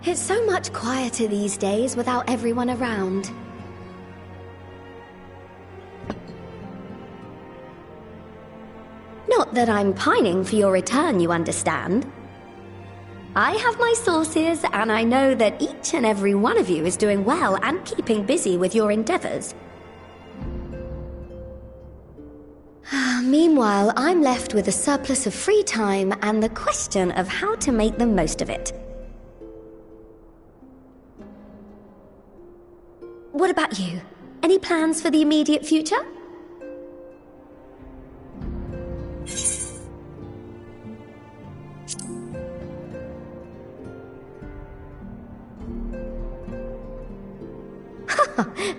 It's so much quieter these days without everyone around. Not that I'm pining for your return, you understand. I have my sources, and I know that each and every one of you is doing well and keeping busy with your endeavors. Meanwhile, I'm left with a surplus of free time and the question of how to make the most of it. What about you? Any plans for the immediate future?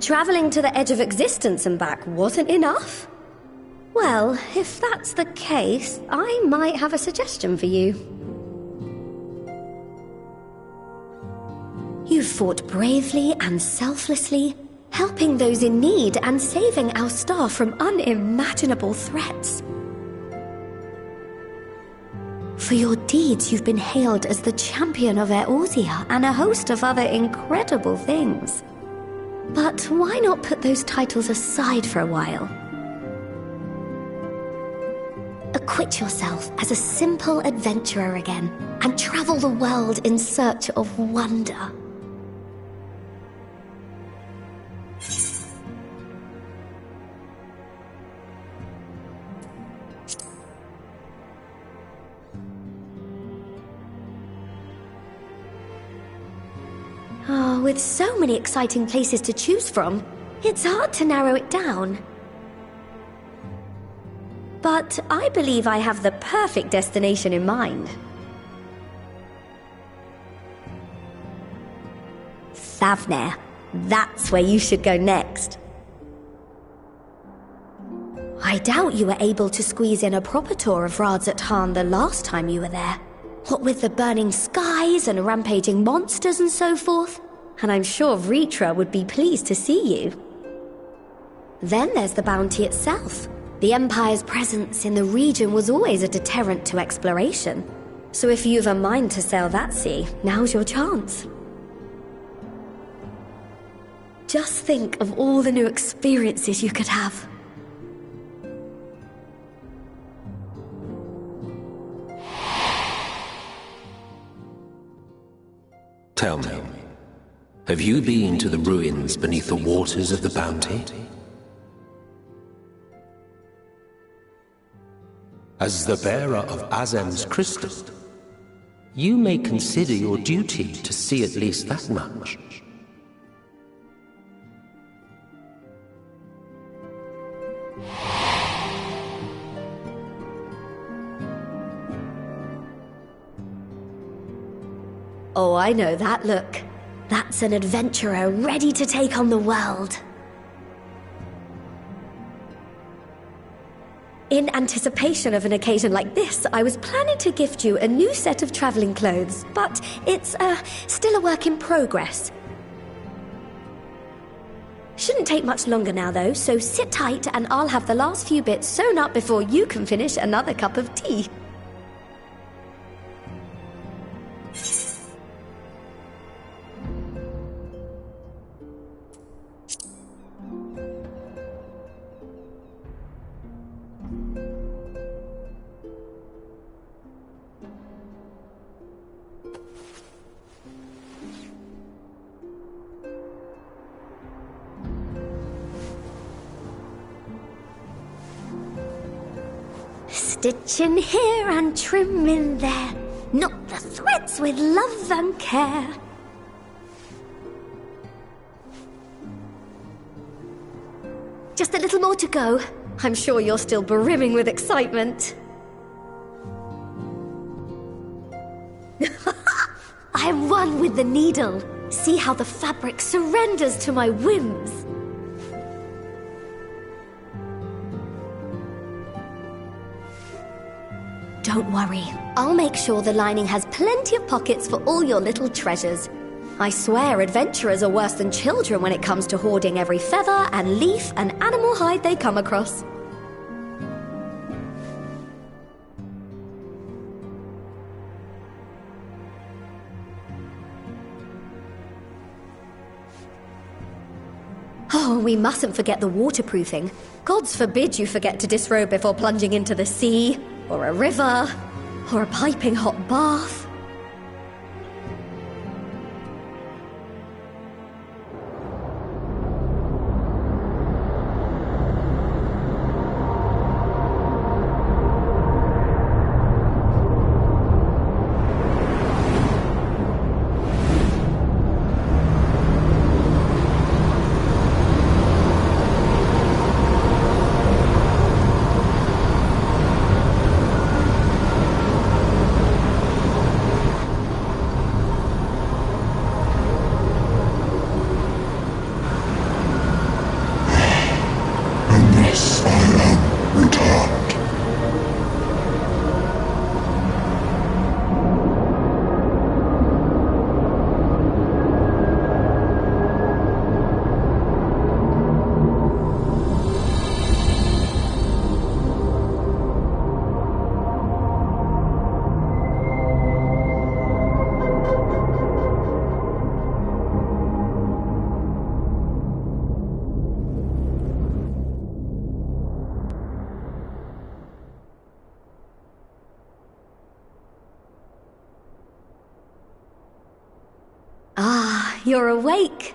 Traveling to the edge of existence and back wasn't enough? Well, if that's the case, I might have a suggestion for you. You've fought bravely and selflessly, helping those in need and saving our star from unimaginable threats. For your deeds, you've been hailed as the champion of Eorzea and a host of other incredible things. But why not put those titles aside for a while? Acquit yourself as a simple adventurer again, and travel the world in search of wonder. Oh, with so many exciting places to choose from, it's hard to narrow it down. But I believe I have the perfect destination in mind. Thavnair. That's where you should go next. I doubt you were able to squeeze in a proper tour of Radzat the last time you were there. What with the burning skies and rampaging monsters and so forth. And I'm sure Ritra would be pleased to see you. Then there's the bounty itself. The Empire's presence in the region was always a deterrent to exploration. So if you've a mind to sail that sea, now's your chance. Just think of all the new experiences you could have. Tell me, have you been to the ruins beneath the waters of the Bounty? As the bearer of Azem's crystal, you may consider your duty to see at least that much. Oh, I know that look. That's an adventurer ready to take on the world. In anticipation of an occasion like this, I was planning to gift you a new set of traveling clothes, but it's still a work in progress. Shouldn't take much longer now, though, so sit tight and I'll have the last few bits sewn up before you can finish another cup of tea. Stitch in here and trim in there. Knot the threads with love and care. Just a little more to go. I'm sure you're still brimming with excitement. I am one with the needle. See how the fabric surrenders to my whims. Don't worry, I'll make sure the lining has plenty of pockets for all your little treasures. I swear adventurers are worse than children when it comes to hoarding every feather and leaf and animal hide they come across. Oh, we mustn't forget the waterproofing. Gods forbid you forget to disrobe before plunging into the sea, or a river, or a piping hot bath. Ah, you're awake.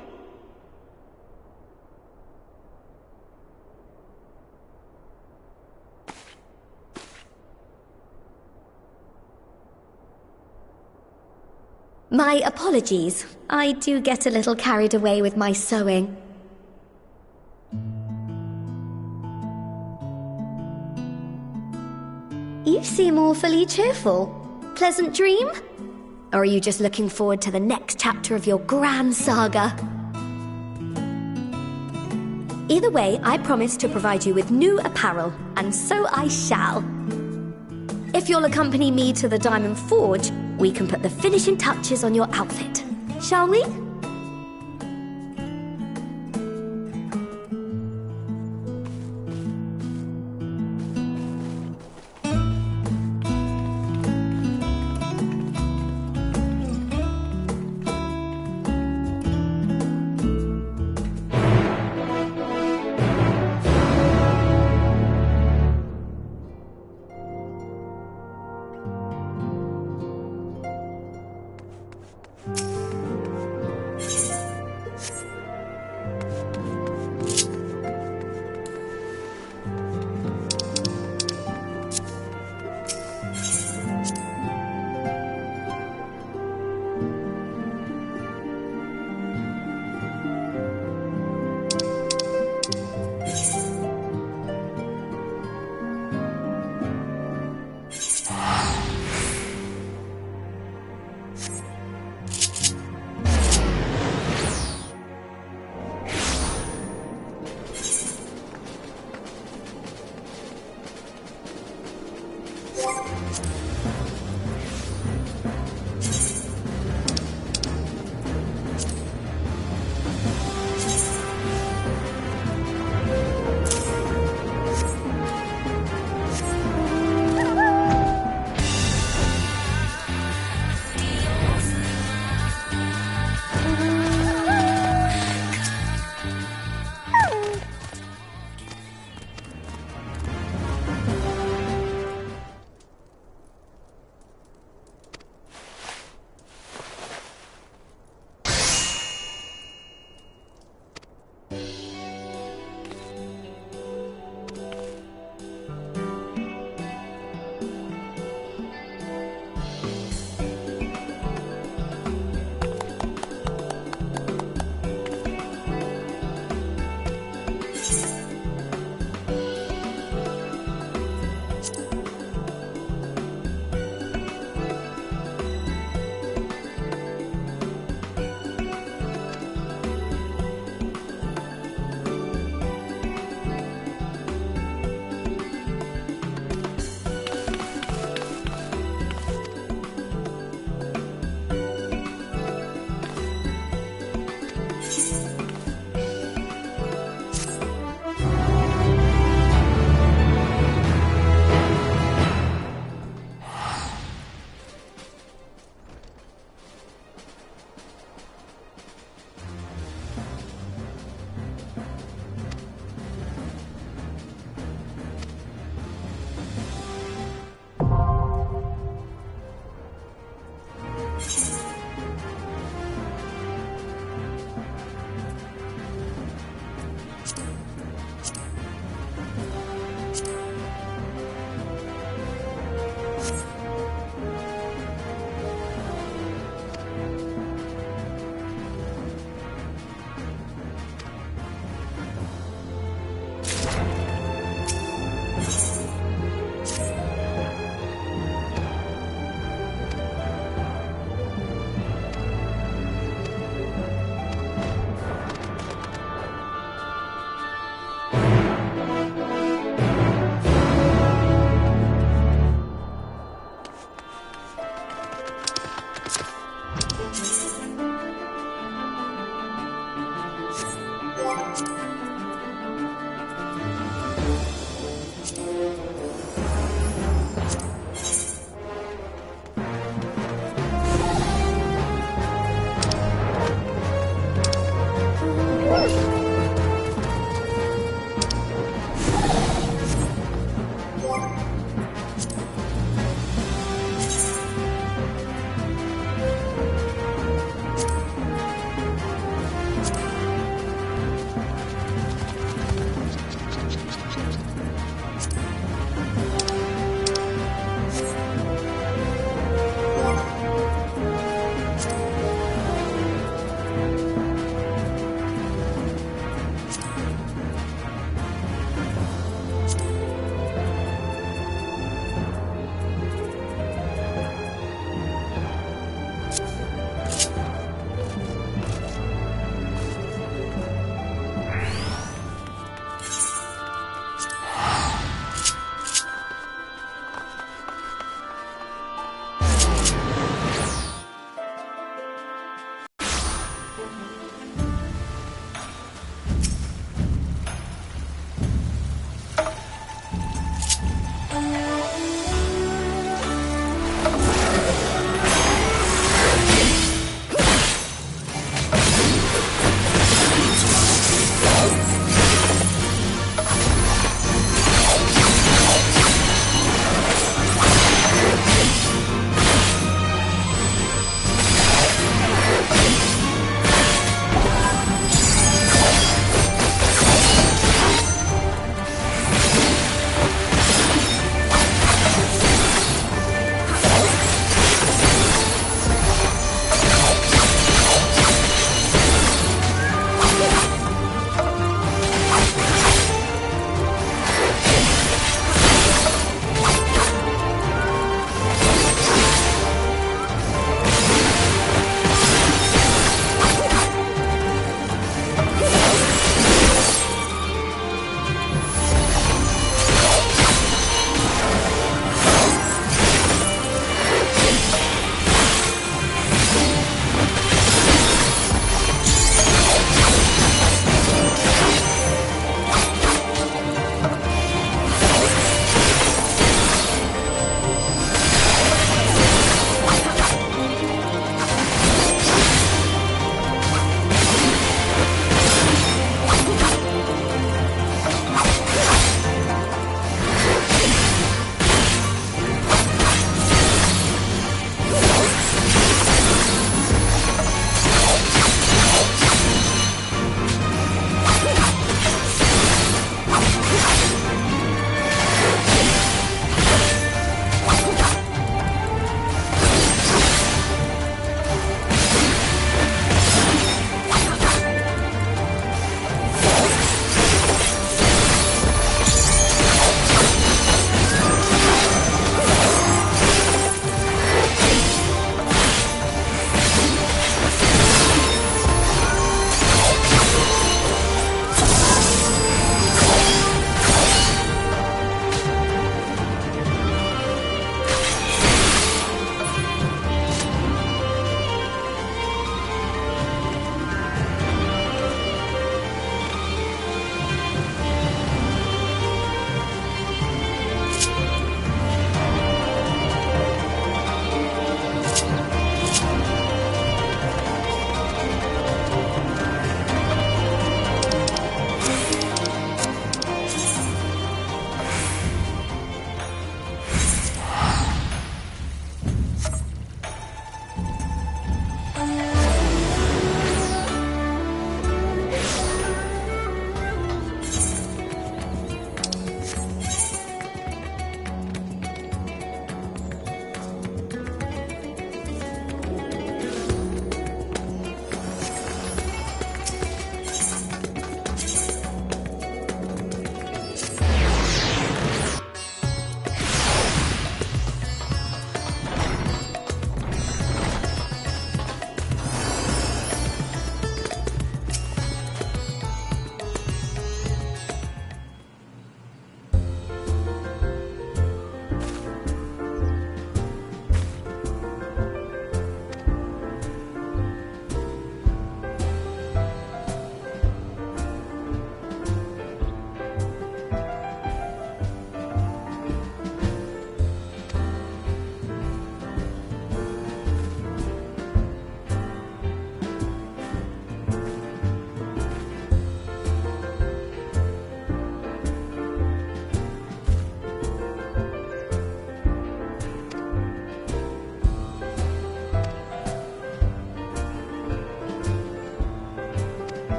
My apologies. I do get a little carried away with my sewing. You seem awfully cheerful. Pleasant dream? Or are you just looking forward to the next chapter of your grand saga? Either way, I promise to provide you with new apparel, and so I shall. If you'll accompany me to the Diamond Forge, we can put the finishing touches on your outfit. Shall we?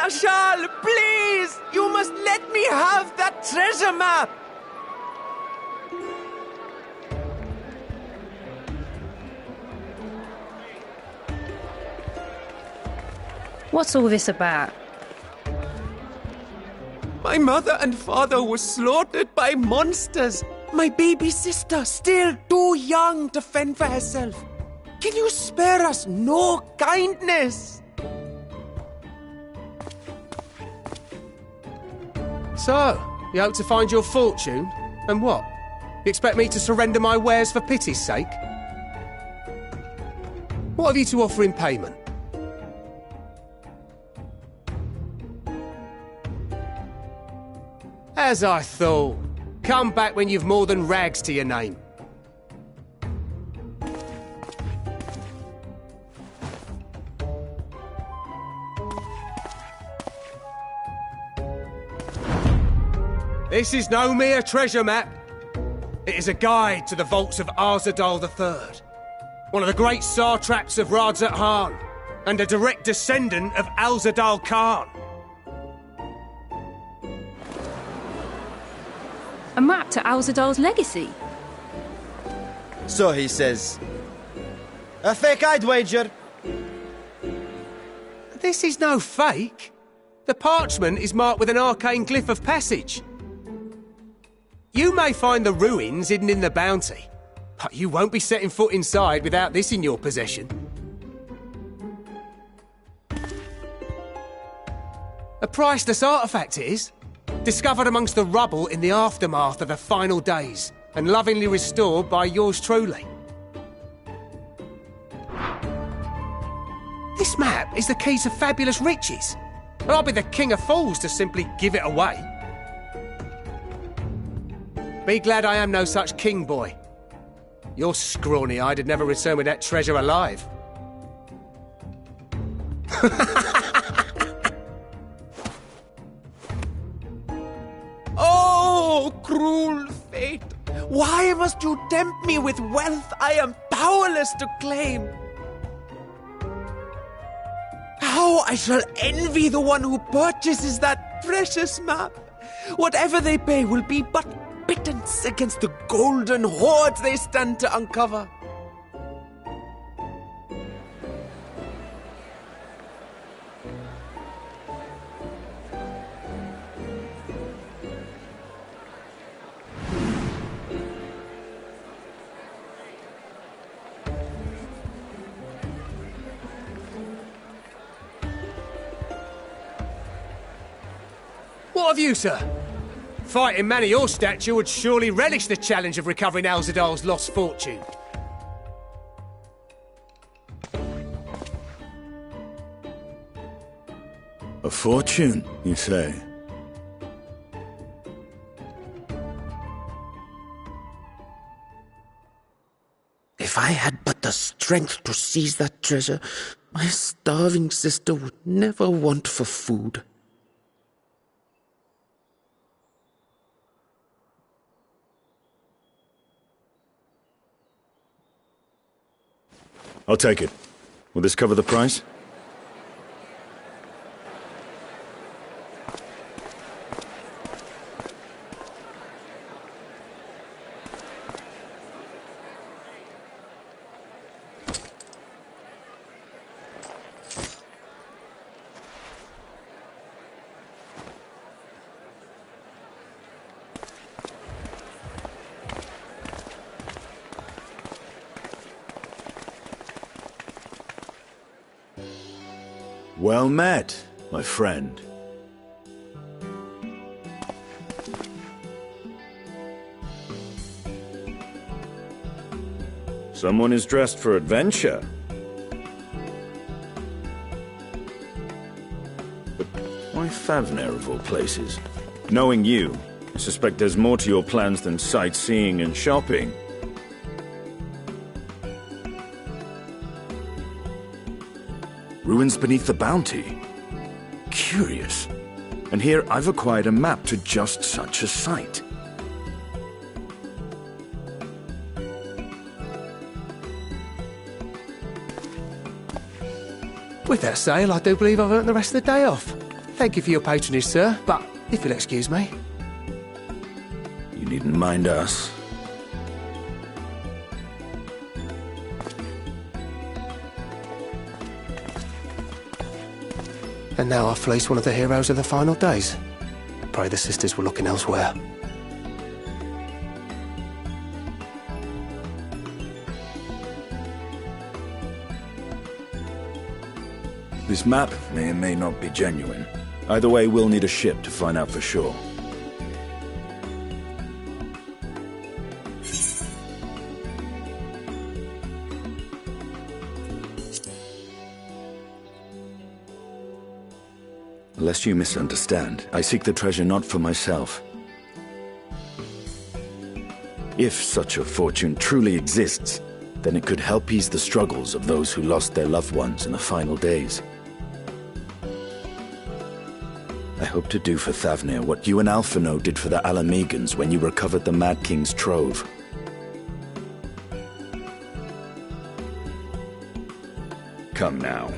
Ashal, please! You must let me have that treasure map! What's all this about? My mother and father were slaughtered by monsters. My baby sister, still too young to fend for herself. Can you spare us no kindness? So, you hope to find your fortune? And what? You expect me to surrender my wares for pity's sake? What have you to offer in payment? As I thought. Come back when you've more than rags to your name. This is no mere treasure map. It is a guide to the vaults of Arzadal III, one of the great satraps of Radzat Han, and a direct descendant of Alzadal Khan. A map to Alzadal's legacy? So he says. A fake, I'd wager. This is no fake. The parchment is marked with an arcane glyph of passage. You may find the ruins hidden in the bounty, but you won't be setting foot inside without this in your possession. A priceless artifact it is, discovered amongst the rubble in the aftermath of the final days, and lovingly restored by yours truly. This map is the key to fabulous riches, and I'll be the king of fools to simply give it away. Be glad I am no such king, boy. Your scrawny-eyed had never returned with that treasure alive. Oh, cruel fate! Why must you tempt me with wealth I am powerless to claim? How I shall envy the one who purchases that precious map! Whatever they pay will be but pittance against the golden hoards they stand to uncover. What have you, sir? Fighting man of your stature would surely relish the challenge of recovering Alzadal's lost fortune. A fortune, you say? If I had but the strength to seize that treasure, my starving sister would never want for food. I'll take it. Will this cover the price? Well met, my friend. Someone is dressed for adventure. But why Favner of all places? Knowing you, I suspect there's more to your plans than sightseeing and shopping. Ruins beneath the bounty. Curious. And here I've acquired a map to just such a site. With that sale, I do believe I've earned the rest of the day off. Thank you for your patronage, sir, but if you'll excuse me. You needn't mind us. And now I fleece one of the heroes of the final days. Pray the sisters were looking elsewhere. This map may or may not be genuine. Either way, we'll need a ship to find out for sure. Lest you misunderstand, I seek the treasure not for myself. If such a fortune truly exists, then it could help ease the struggles of those who lost their loved ones in the final days. I hope to do for Thavnir what you and Alphino did for the Alamegans when you recovered the Mad King's trove. Come now.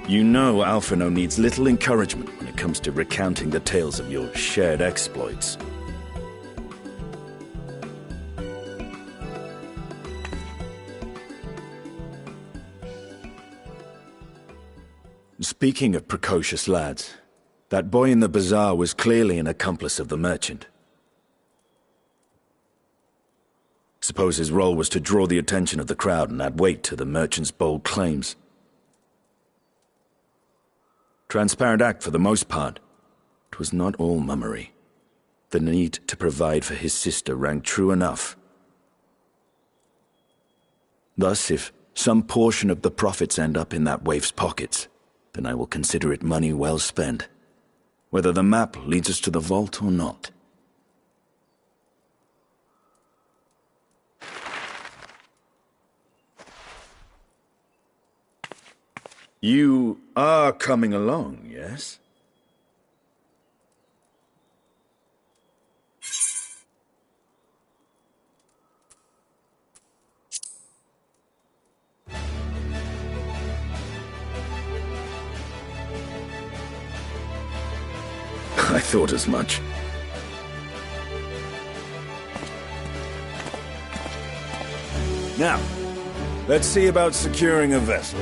You know Alphino needs little encouragement when it comes to recounting the tales of your shared exploits. Speaking of precocious lads, that boy in the bazaar was clearly an accomplice of the merchant. Suppose his role was to draw the attention of the crowd and add weight to the merchant's bold claims. Transparent act for the most part. It was not all mummery. The need to provide for his sister rang true enough. Thus, if some portion of the profits end up in that waif's pockets, then I will consider it money well spent, whether the map leads us to the vault or not. You are coming along, yes? I thought as much. Now, let's see about securing a vessel.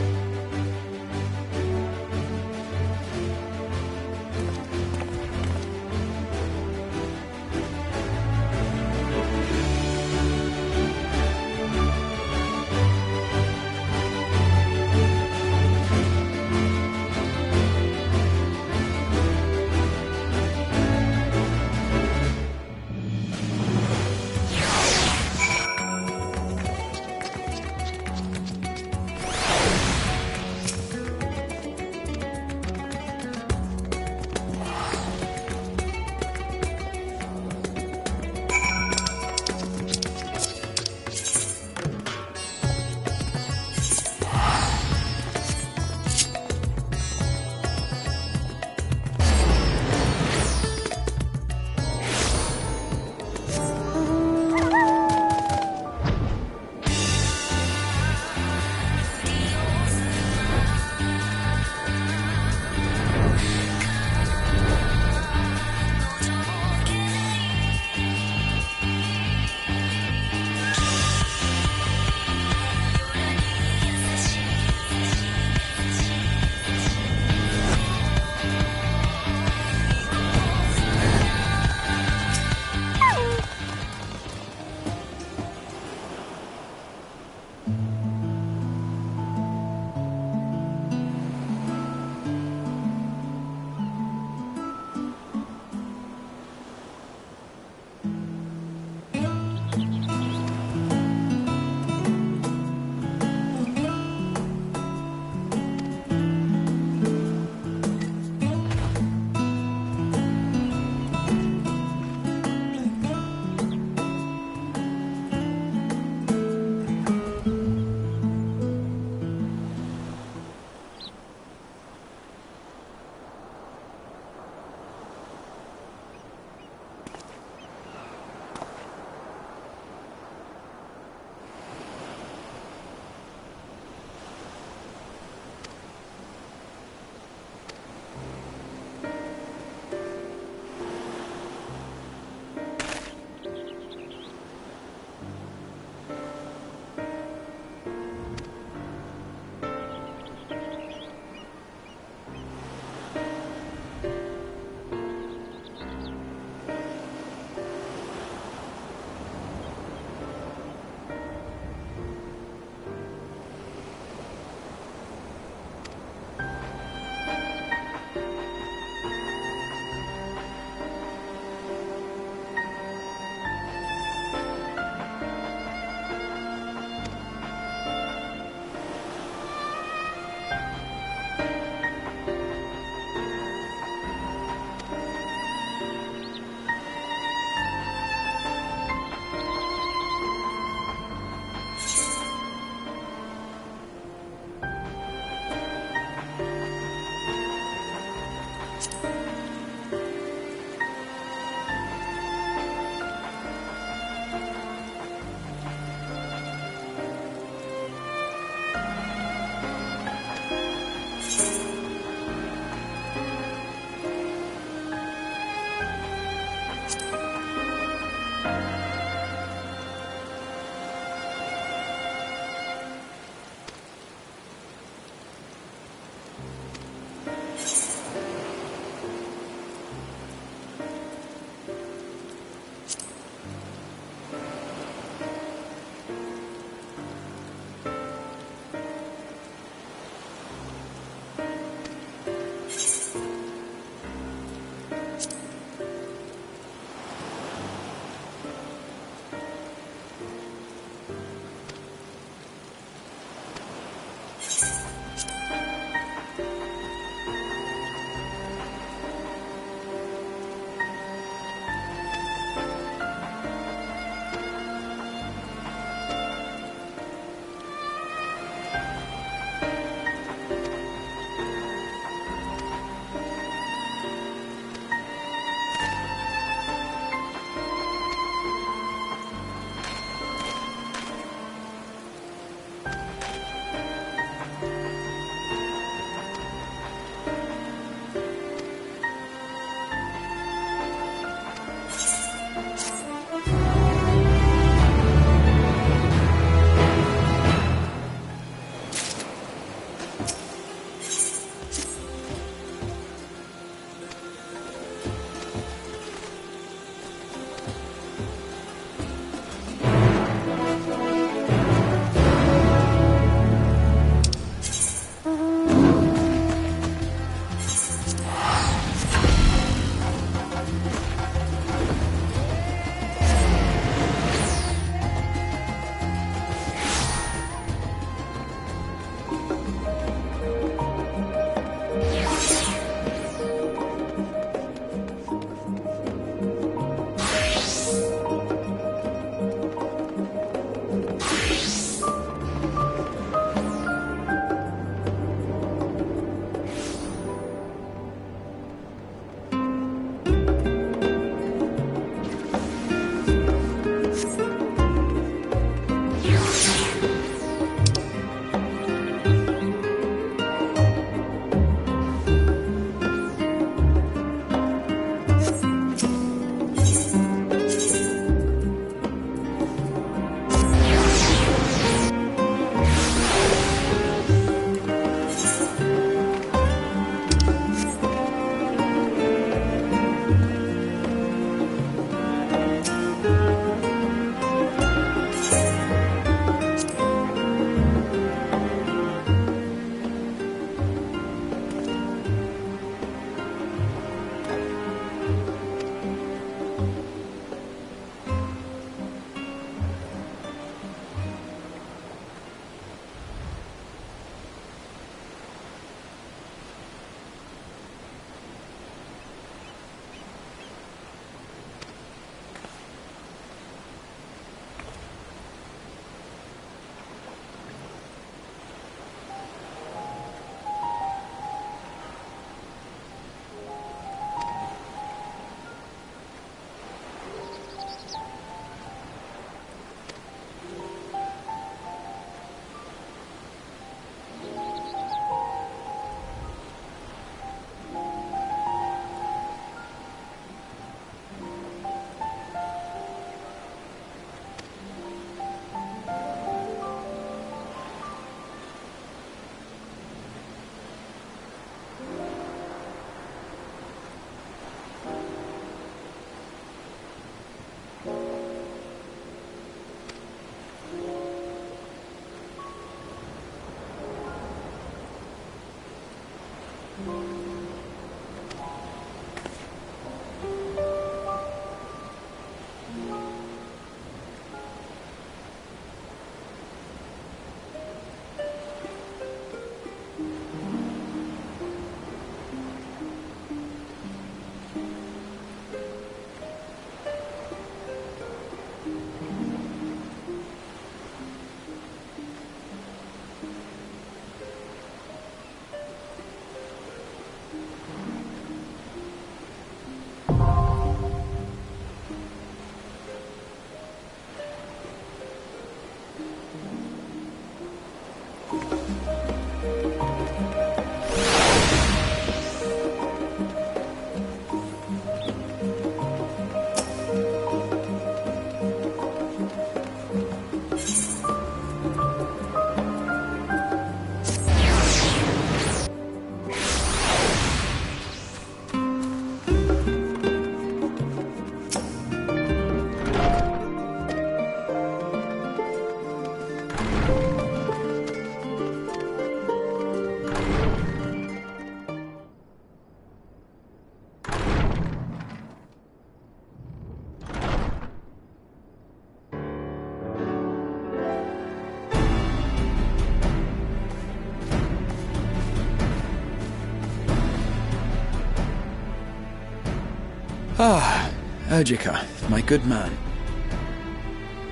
Ah, Urgica, my good man.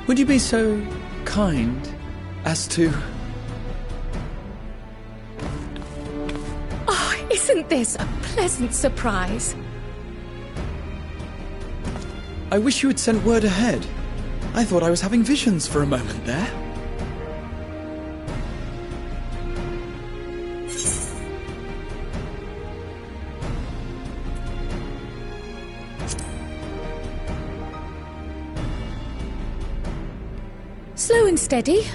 Would you be so kind as to... Oh, isn't this a pleasant surprise? I wish you had sent word ahead. I thought I was having visions for a moment there. Slow and steady.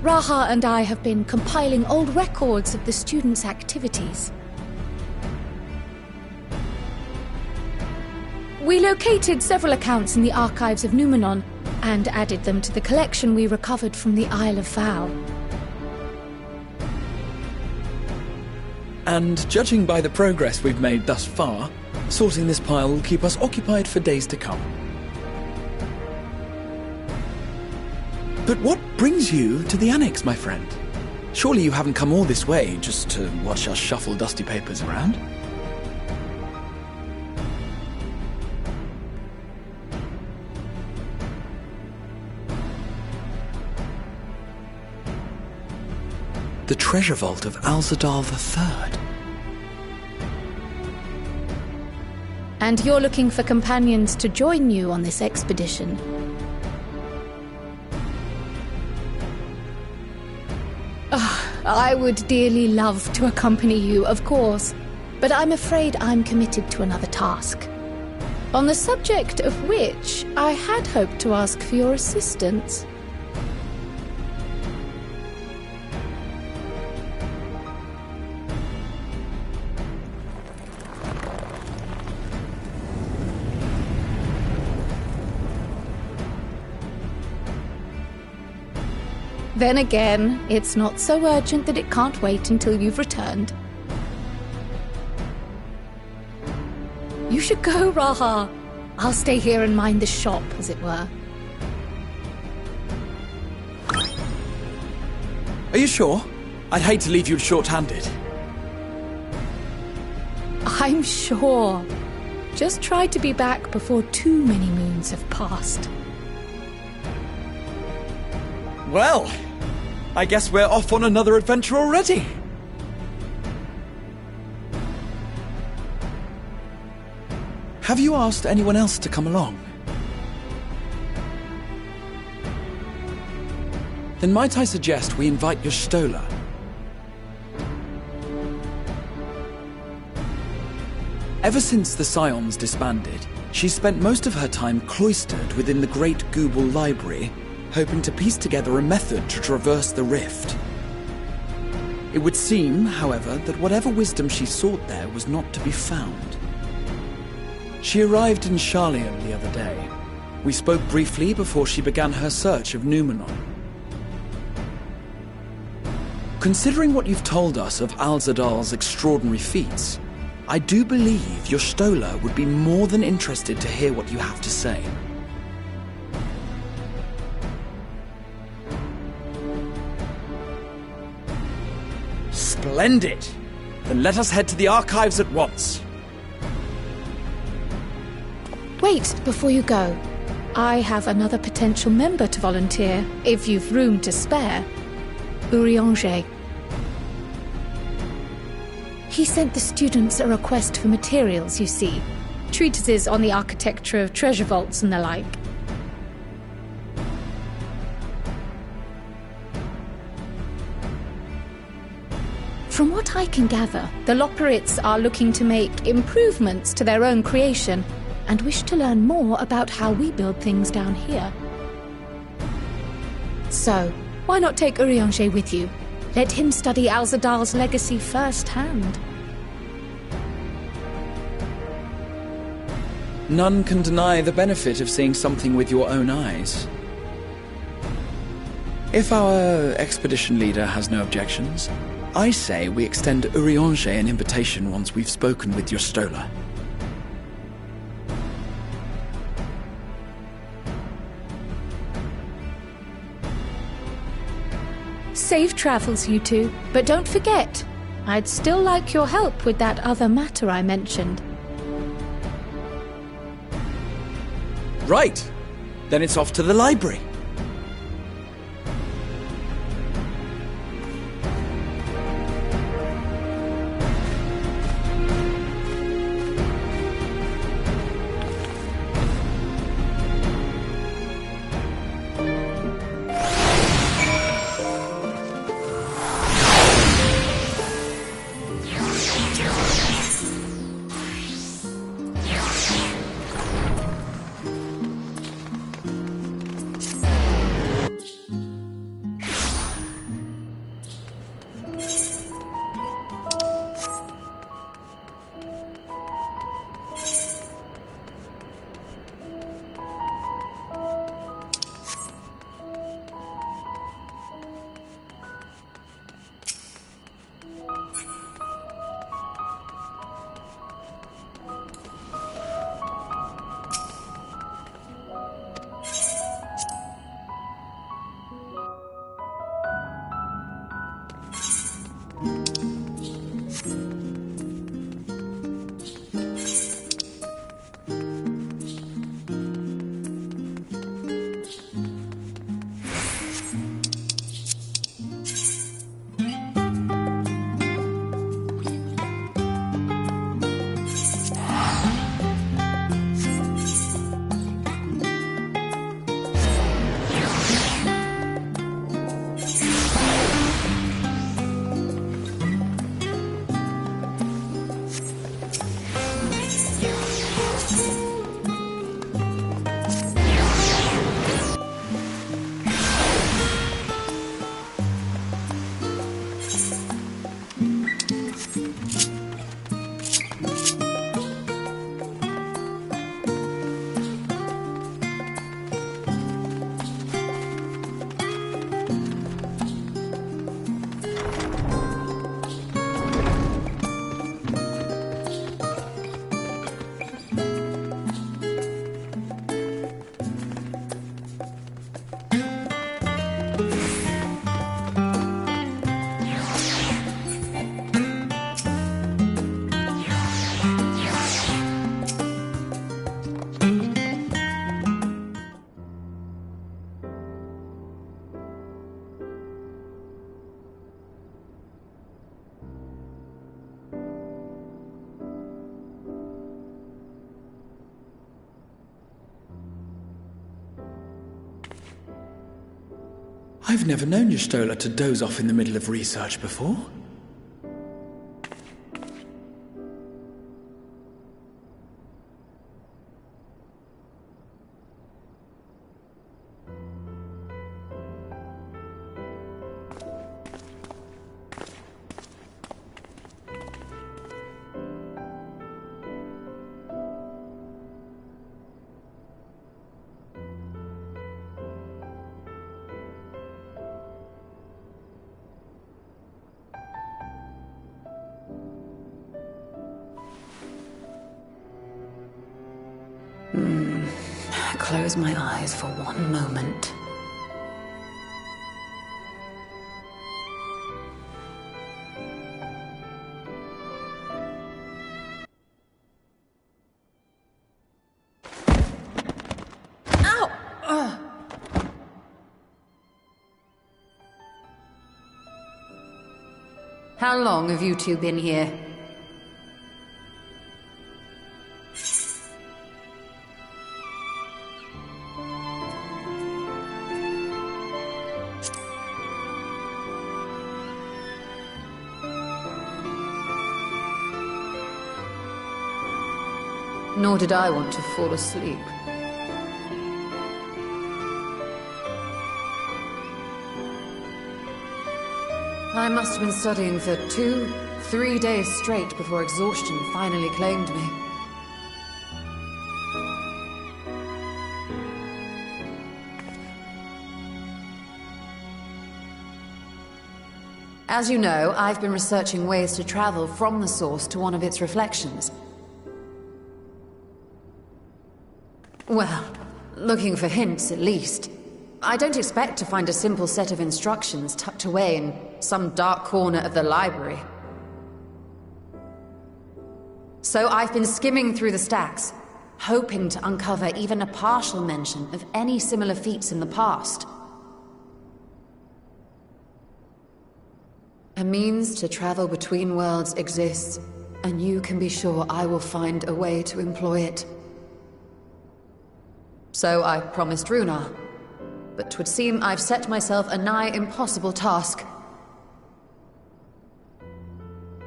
Raha and I have been compiling old records of the students' activities. We located several accounts in the archives of Numenon and added them to the collection we recovered from the Isle of Vow. And judging by the progress we've made thus far, sorting this pile will keep us occupied for days to come. But what brings you to the Annex, my friend? Surely you haven't come all this way just to watch us shuffle dusty papers around? The treasure vault of Alzadal III. And you're looking for companions to join you on this expedition. I would dearly love to accompany you, of course, but I'm afraid I'm committed to another task, on the subject of which I had hoped to ask for your assistance. Then again, it's not so urgent that it can't wait until you've returned. You should go, Raha. I'll stay here and mind the shop, as it were. Are you sure? I'd hate to leave you short-handed. I'm sure. Just try to be back before too many moons have passed. Well, I guess we're off on another adventure already. Have you asked anyone else to come along? Then might I suggest we invite your Stola? Ever since the Scions disbanded, she spent most of her time cloistered within the Great Gooble Library, hoping to piece together a method to traverse the rift. It would seem, however, that whatever wisdom she sought there was not to be found. She arrived in Sharlayan the other day. We spoke briefly before she began her search of Numenon. Considering what you've told us of Alzadal's extraordinary feats, I do believe your Stola would be more than interested to hear what you have to say. Splendid! Then let us head to the archives at once. Wait, before you go. I have another potential member to volunteer, if you've room to spare. Urianger. He sent the students a request for materials, you see. Treatises on the architecture of treasure vaults and the like. From what I can gather, the Loperites are looking to make improvements to their own creation and wish to learn more about how we build things down here. So, why not take Urianger with you? Let him study Alzadal's legacy firsthand. None can deny the benefit of seeing something with your own eyes. If our expedition leader has no objections, I say we extend Urianger an invitation once we've spoken with your Stola. Safe travels, you two. But don't forget, I'd still like your help with that other matter I mentioned. Right. Then it's off to the library. I've never known your Stola to doze off in the middle of research before. could close my eyes for one moment. How long have you two been here? Nor did I want to fall asleep. I must have been studying for 2-3 days straight before exhaustion finally claimed me. As you know, I've been researching ways to travel from the source to one of its reflections. Well, looking for hints at least. I don't expect to find a simple set of instructions tucked away in some dark corner of the library. So I've been skimming through the stacks, hoping to uncover even a partial mention of any similar feats in the past. A means to travel between worlds exists, and you can be sure I will find a way to employ it. So I promised Runar. But 'twould seem I've set myself a nigh impossible task.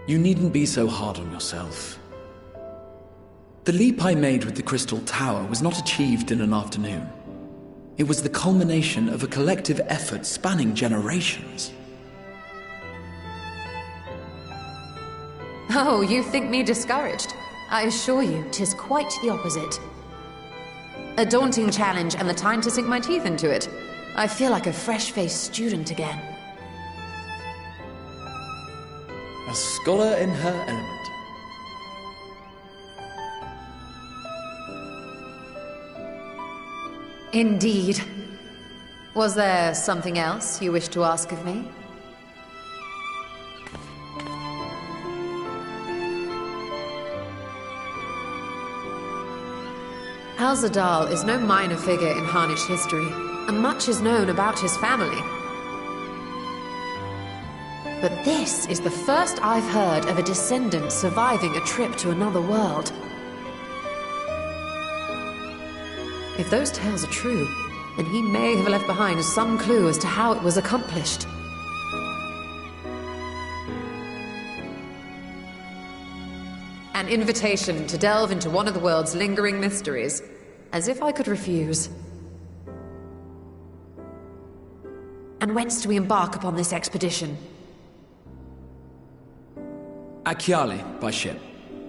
You needn't be so hard on yourself. The leap I made with the Crystal Tower was not achieved in an afternoon. It was the culmination of a collective effort spanning generations. Oh, you think me discouraged? I assure you, 'tis quite the opposite. A daunting challenge and the time to sink my teeth into it. I feel like a fresh-faced student again. A scholar in her element. Indeed. Was there something else you wished to ask of me? Alzadal is no minor figure in Harnish history, and much is known about his family. But this is the first I've heard of a descendant surviving a trip to another world. If those tales are true, then he may have left behind some clue as to how it was accomplished. An invitation to delve into one of the world's lingering mysteries. As if I could refuse. And whence do we embark upon this expedition? Achiali, by ship.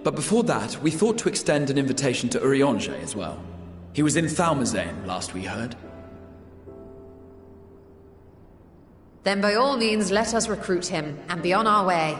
But before that, we thought to extend an invitation to Urianger as well. He was in Thalmazane, last we heard. Then by all means, let us recruit him, and be on our way.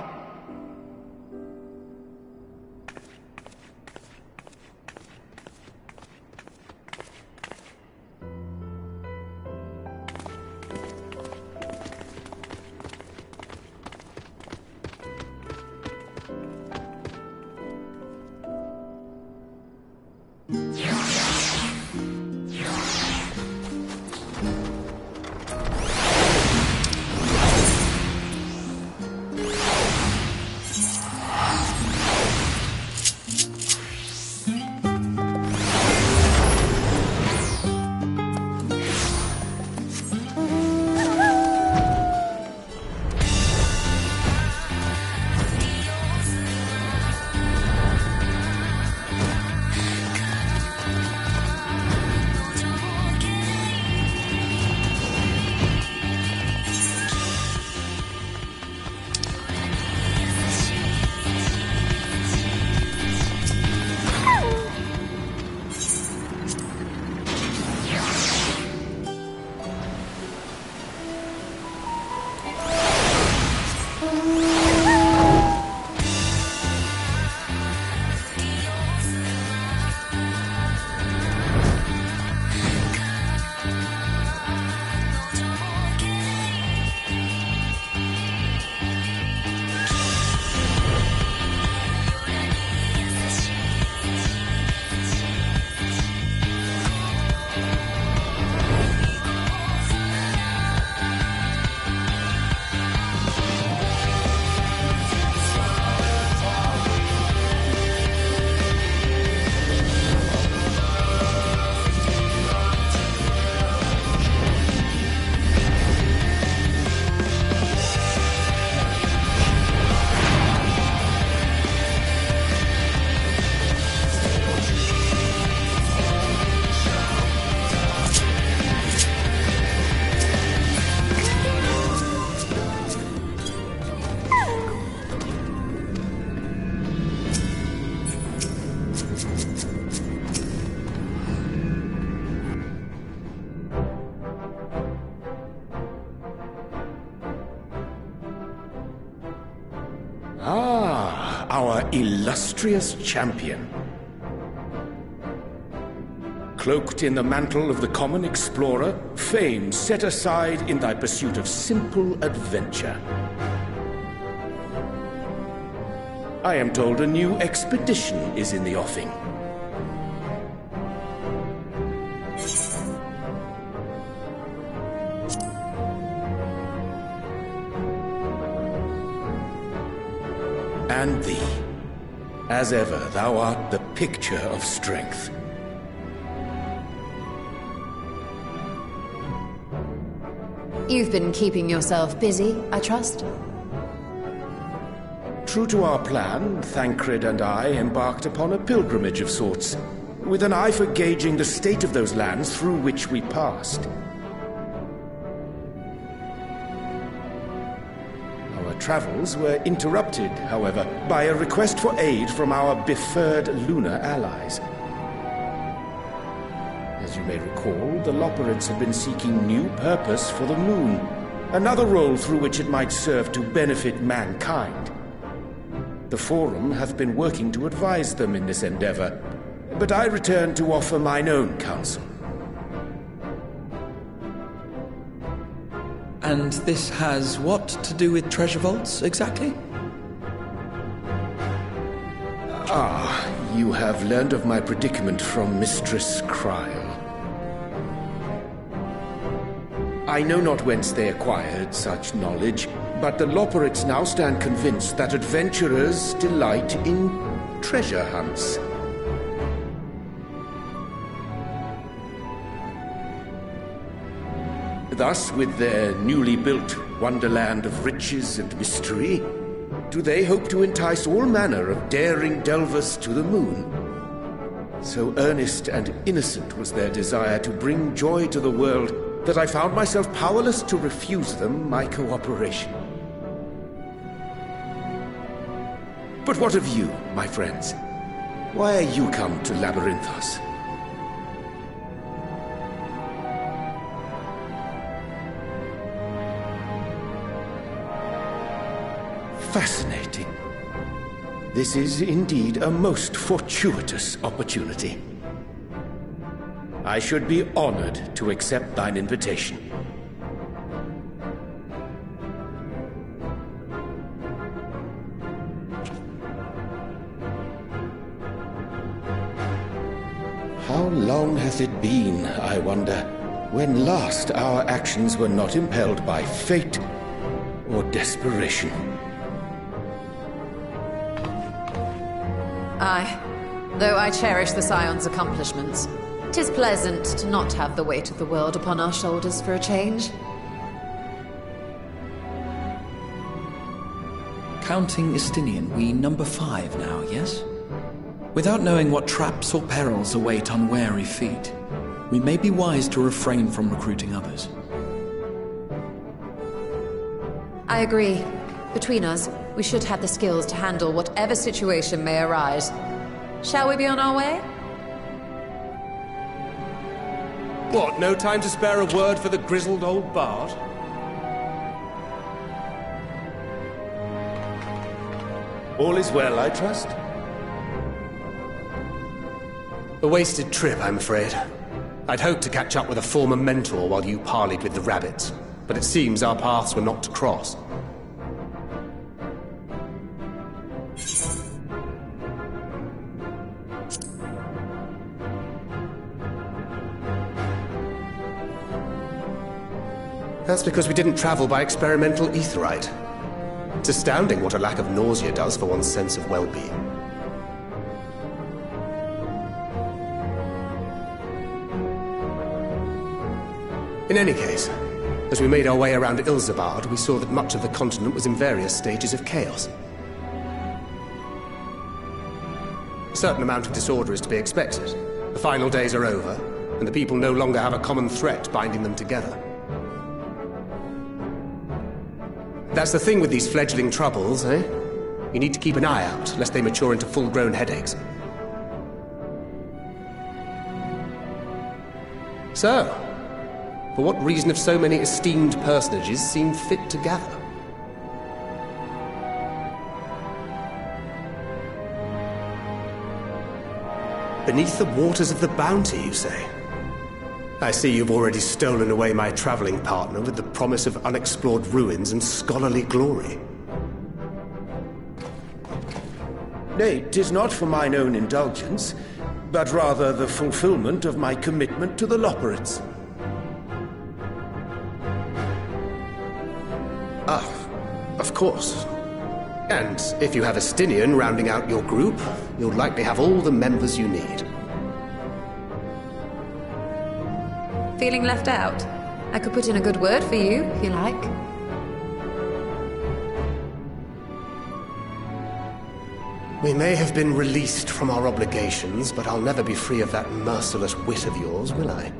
Ah, our illustrious champion. Cloaked in the mantle of the common explorer, fame set aside in thy pursuit of simple adventure. I am told a new expedition is in the offing. And thee. As ever, thou art the picture of strength. You've been keeping yourself busy, I trust? True to our plan, Thancred and I embarked upon a pilgrimage of sorts, with an eye for gauging the state of those lands through which we passed. Our travels were interrupted, however, by a request for aid from our befurred lunar allies. As you may recall, the Loperids had been seeking new purpose for the moon, another role through which it might serve to benefit mankind. The Forum hath been working to advise them in this endeavor, but I return to offer mine own counsel. And this has what to do with treasure vaults, exactly? Ah, you have learned of my predicament from Mistress Cryle. I know not whence they acquired such knowledge, but the Loperids now stand convinced that adventurers delight in treasure hunts. Thus, with their newly built wonderland of riches and mystery, do they hope to entice all manner of daring delvers to the moon. So earnest and innocent was their desire to bring joy to the world that I found myself powerless to refuse them my cooperation. But what of you, my friends? Why are you come to Labyrinthos? Fascinating. This is indeed a most fortuitous opportunity. I should be honored to accept thine invitation. How long hath it been, I wonder, when last our actions were not impelled by fate or desperation? Aye. Though I cherish the Scion's accomplishments, 'tis pleasant to not have the weight of the world upon our shoulders for a change. Counting Istinian, we number 5 now, yes? Without knowing what traps or perils await unwary feet, we may be wise to refrain from recruiting others. I agree. Between us, we should have the skills to handle whatever situation may arise. Shall we be on our way? What, no time to spare a word for the grizzled old bard? All is well, I trust? A wasted trip, I'm afraid. I'd hoped to catch up with a former mentor while you parleyed with the rabbits, but it seems our paths were not to cross. That's because we didn't travel by experimental aetherite. It's astounding what a lack of nausea does for one's sense of well-being. In any case, as we made our way around Ilzabard, we saw that much of the continent was in various stages of chaos. A certain amount of disorder is to be expected. The final days are over, and the people no longer have a common threat binding them together. That's the thing with these fledgling troubles, eh? You need to keep an eye out, lest they mature into full-grown headaches. So, for what reason have so many esteemed personages seemed fit to gather? Beneath the waters of the Bounty, you say? I see you've already stolen away my traveling partner with the promise of unexplored ruins and scholarly glory. Nay, 'tis not for mine own indulgence, but rather the fulfillment of my commitment to the Loporrits. Ah, of course. And if you have a Stinian rounding out your group, you'll likely have all the members you need. Feeling left out? I could put in a good word for you, if you like. We may have been released from our obligations, but I'll never be free of that merciless wit of yours, will I?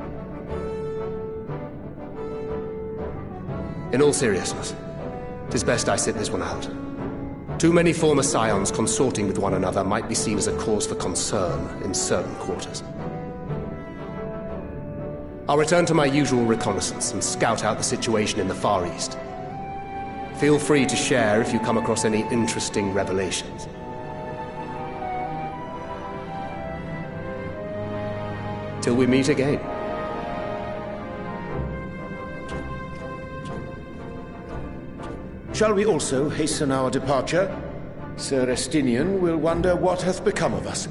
In all seriousness, 'tis best I sit this one out. Too many former scions consorting with one another might be seen as a cause for concern in certain quarters. I'll return to my usual reconnaissance and scout out the situation in the Far East. Feel free to share if you come across any interesting revelations. Till we meet again. Shall we also hasten our departure? Sir Estinian will wonder what hath become of us.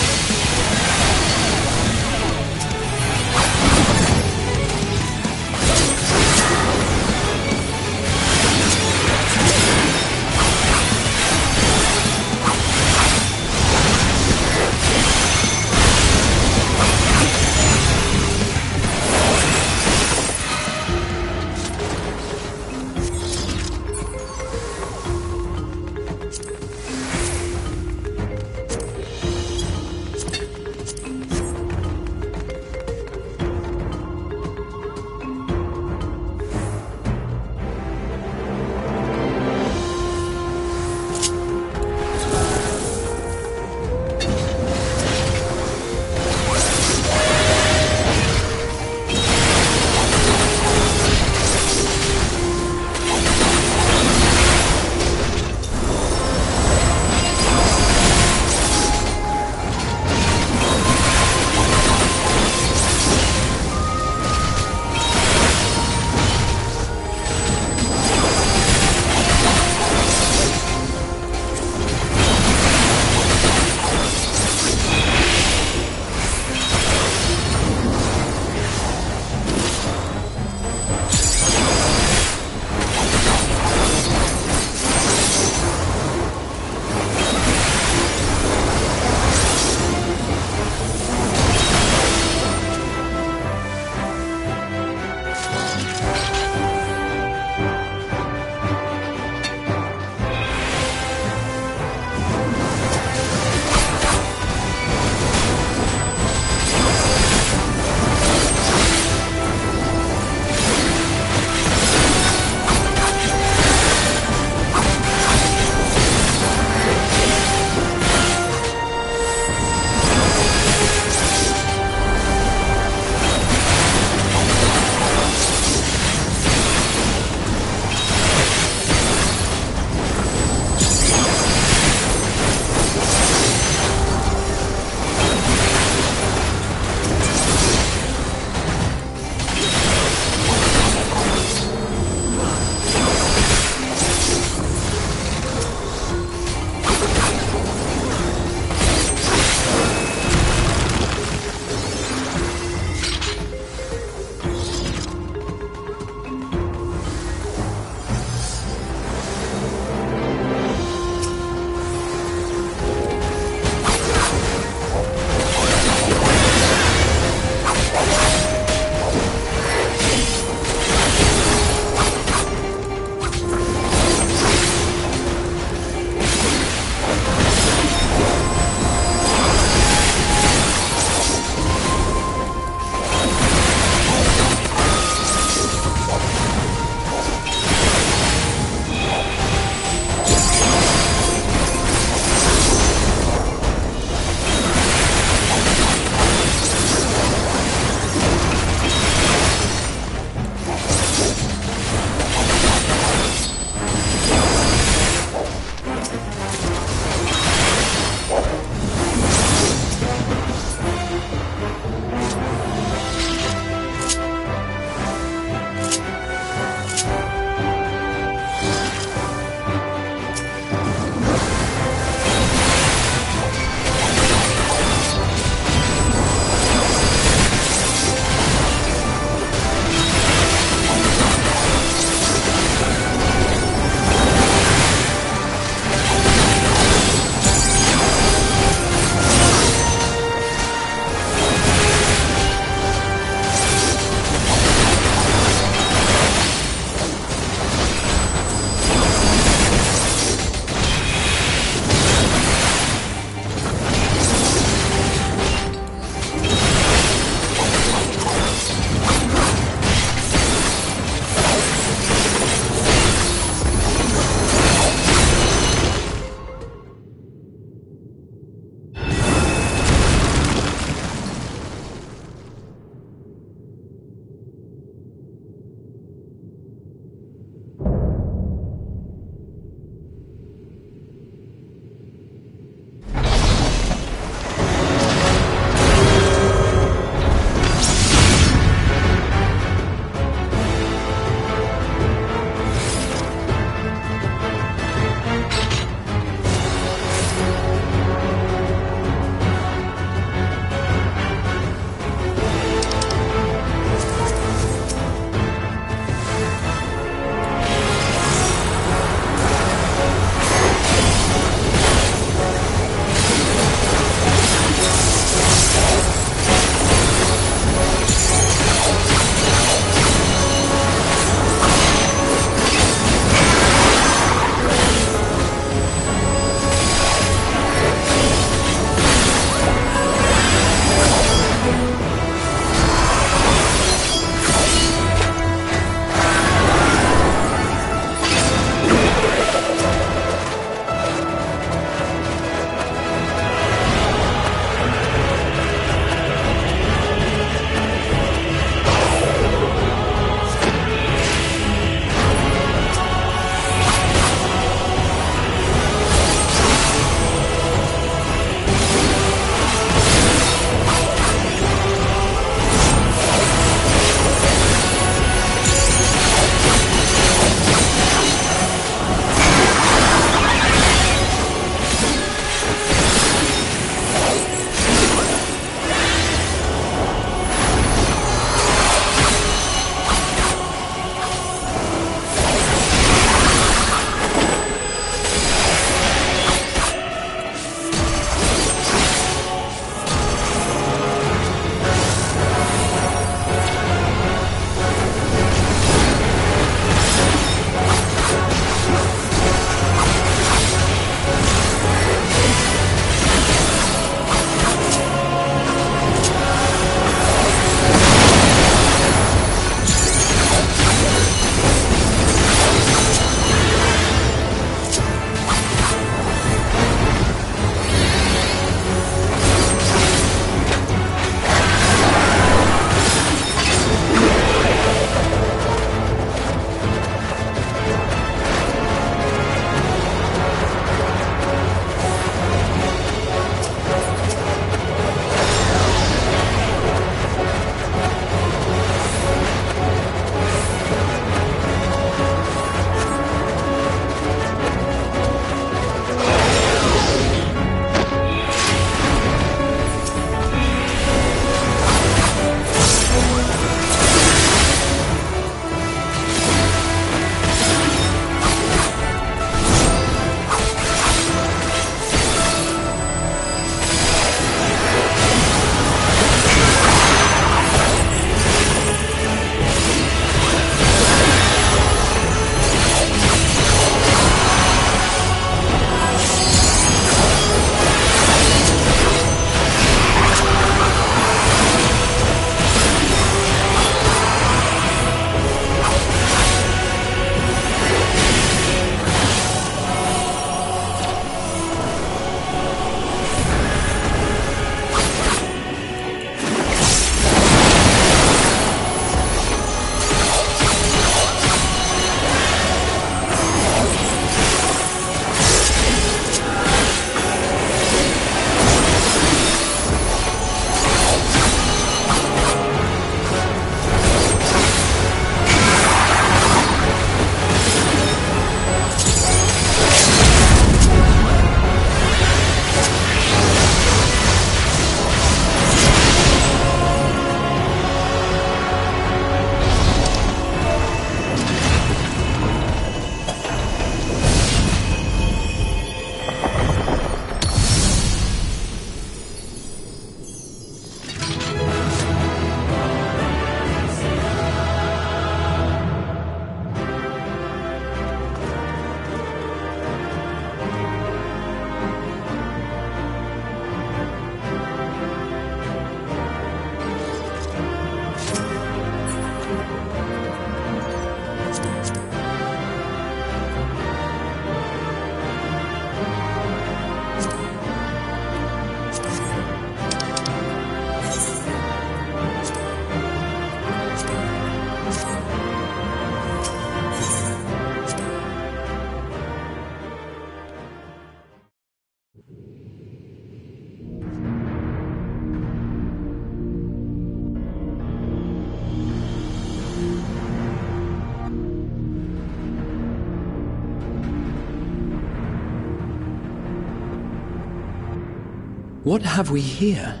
What have we here?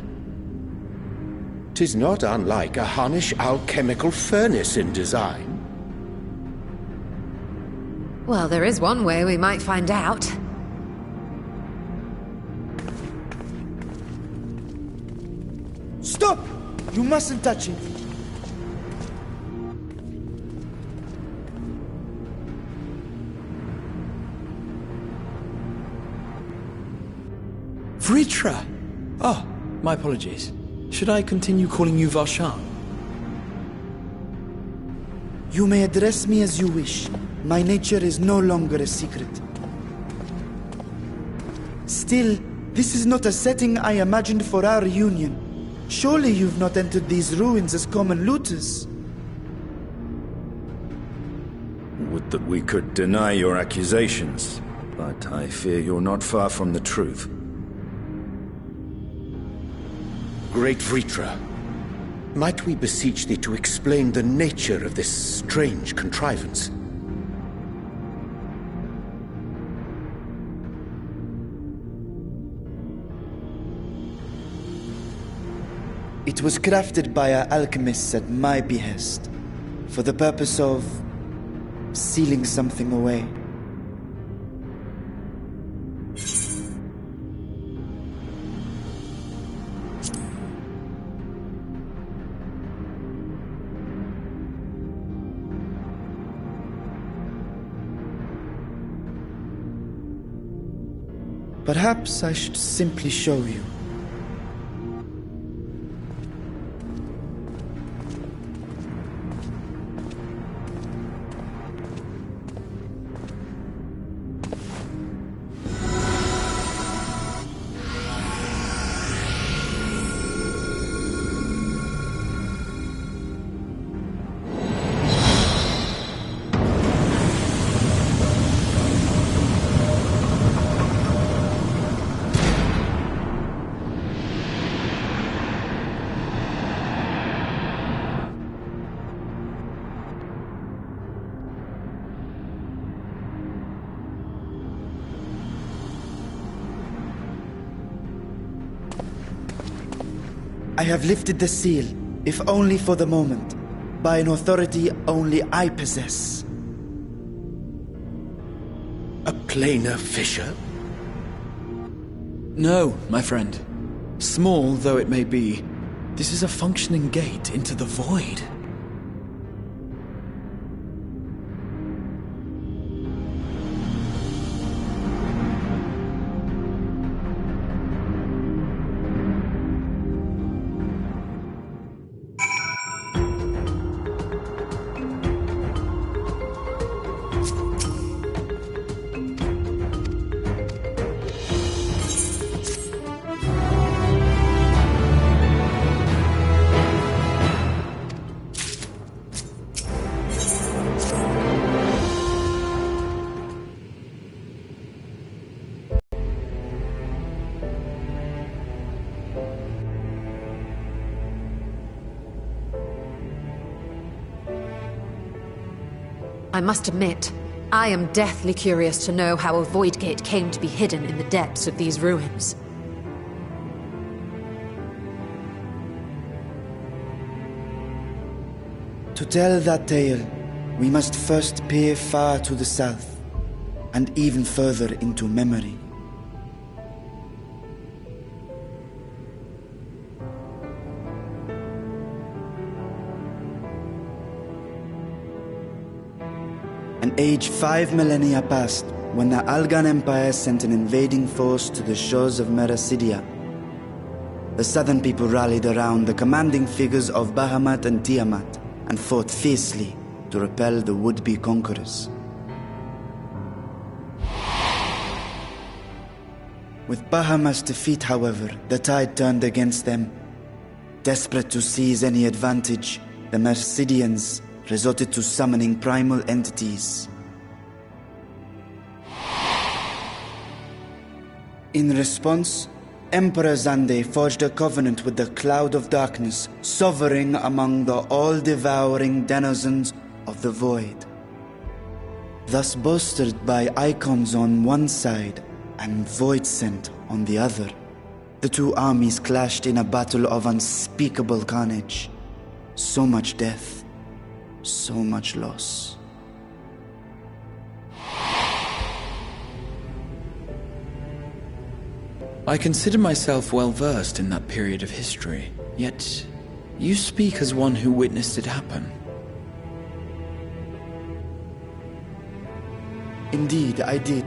'Tis not unlike a Hunnish alchemical furnace in design. Well, there is one way we might find out. Stop! You mustn't touch it. Vritra! Oh, my apologies. Should I continue calling you Varshan? You may address me as you wish. My nature is no longer a secret. Still, this is not a setting I imagined for our union. Surely you've not entered these ruins as common looters. Would that we could deny your accusations, but I fear you're not far from the truth. Great Vritra, might we beseech thee to explain the nature of this strange contrivance? It was crafted by our alchemists at my behest, for the purpose of sealing something away. Perhaps I should simply show you. I have lifted the seal, if only for the moment, by an authority only I possess. A planar fissure? No, my friend. Small though it may be, this is a functioning gate into the void. I must admit, I am deathly curious to know how a void gate came to be hidden in the depths of these ruins. To tell that tale, we must first peer far to the south, and even further into memory. An age 5 millennia past, when the Algan Empire sent an invading force to the shores of Merasidia. The southern people rallied around the commanding figures of Bahamut and Tiamat, and fought fiercely to repel the would-be conquerors. With Bahamut's defeat, however, the tide turned against them. Desperate to seize any advantage, the Mercidians resorted to summoning primal entities. In response, Emperor Zande forged a covenant with the Cloud of Darkness, sovereign among the all-devouring denizens of the Void. Thus bolstered by icons on one side and Void Scent on the other, The two armies clashed in a battle of unspeakable carnage. So much death, so much loss. I consider myself well versed in that period of history, yet you speak as one who witnessed it happen. Indeed, I did.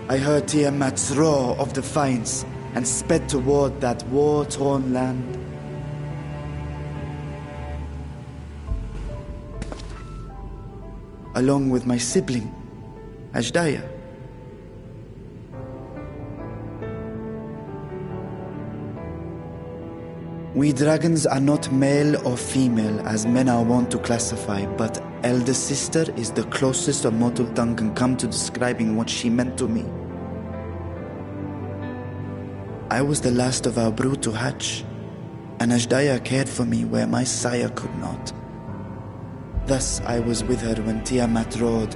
I heard Tiamat's roar of defiance and sped toward that war-torn land. Along with my sibling, Ashdaya. We dragons are not male or female as men are wont to classify, but elder sister is the closest a mortal tongue can come to describing what she meant to me. I was the last of our brood to hatch, and Ashdaya cared for me where my sire could not. Thus I was with her when Tiamat roared.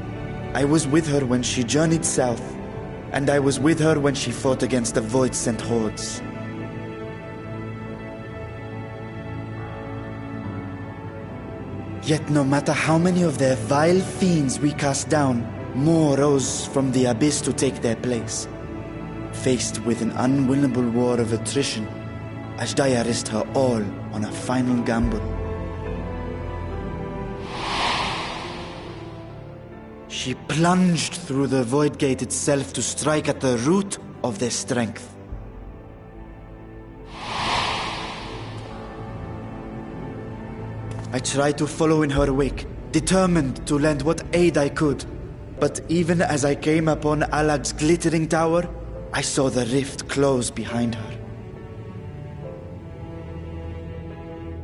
I was with her when she journeyed south, and I was with her when she fought against the void-sent hordes. Yet no matter how many of their vile fiends we cast down, more rose from the abyss to take their place. Faced with an unwinnable war of attrition, Ashdaya risked her all on a final gamble. She plunged through the void gate itself to strike at the root of their strength. I tried to follow in her wake, determined to lend what aid I could. But even as I came upon Alag's glittering tower, I saw the rift close behind her.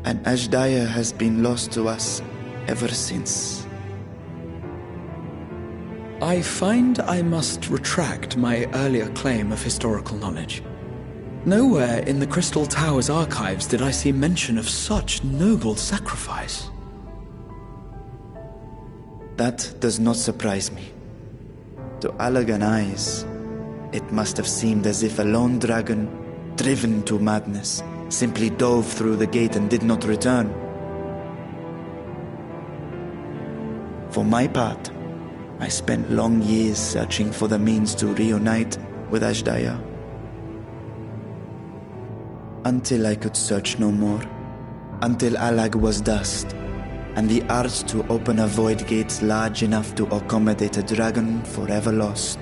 And Ashdaya has been lost to us ever since. I find I must retract my earlier claim of historical knowledge. Nowhere in the Crystal Tower's archives did I see mention of such noble sacrifice. That does not surprise me. To Allagan eyes, it must have seemed as if a lone dragon, driven to madness, simply dove through the gate and did not return. For my part, I spent long years searching for the means to reunite with Ashdaya. Until I could search no more. Until Alag was dust, and the art to open a void gate large enough to accommodate a dragon forever lost.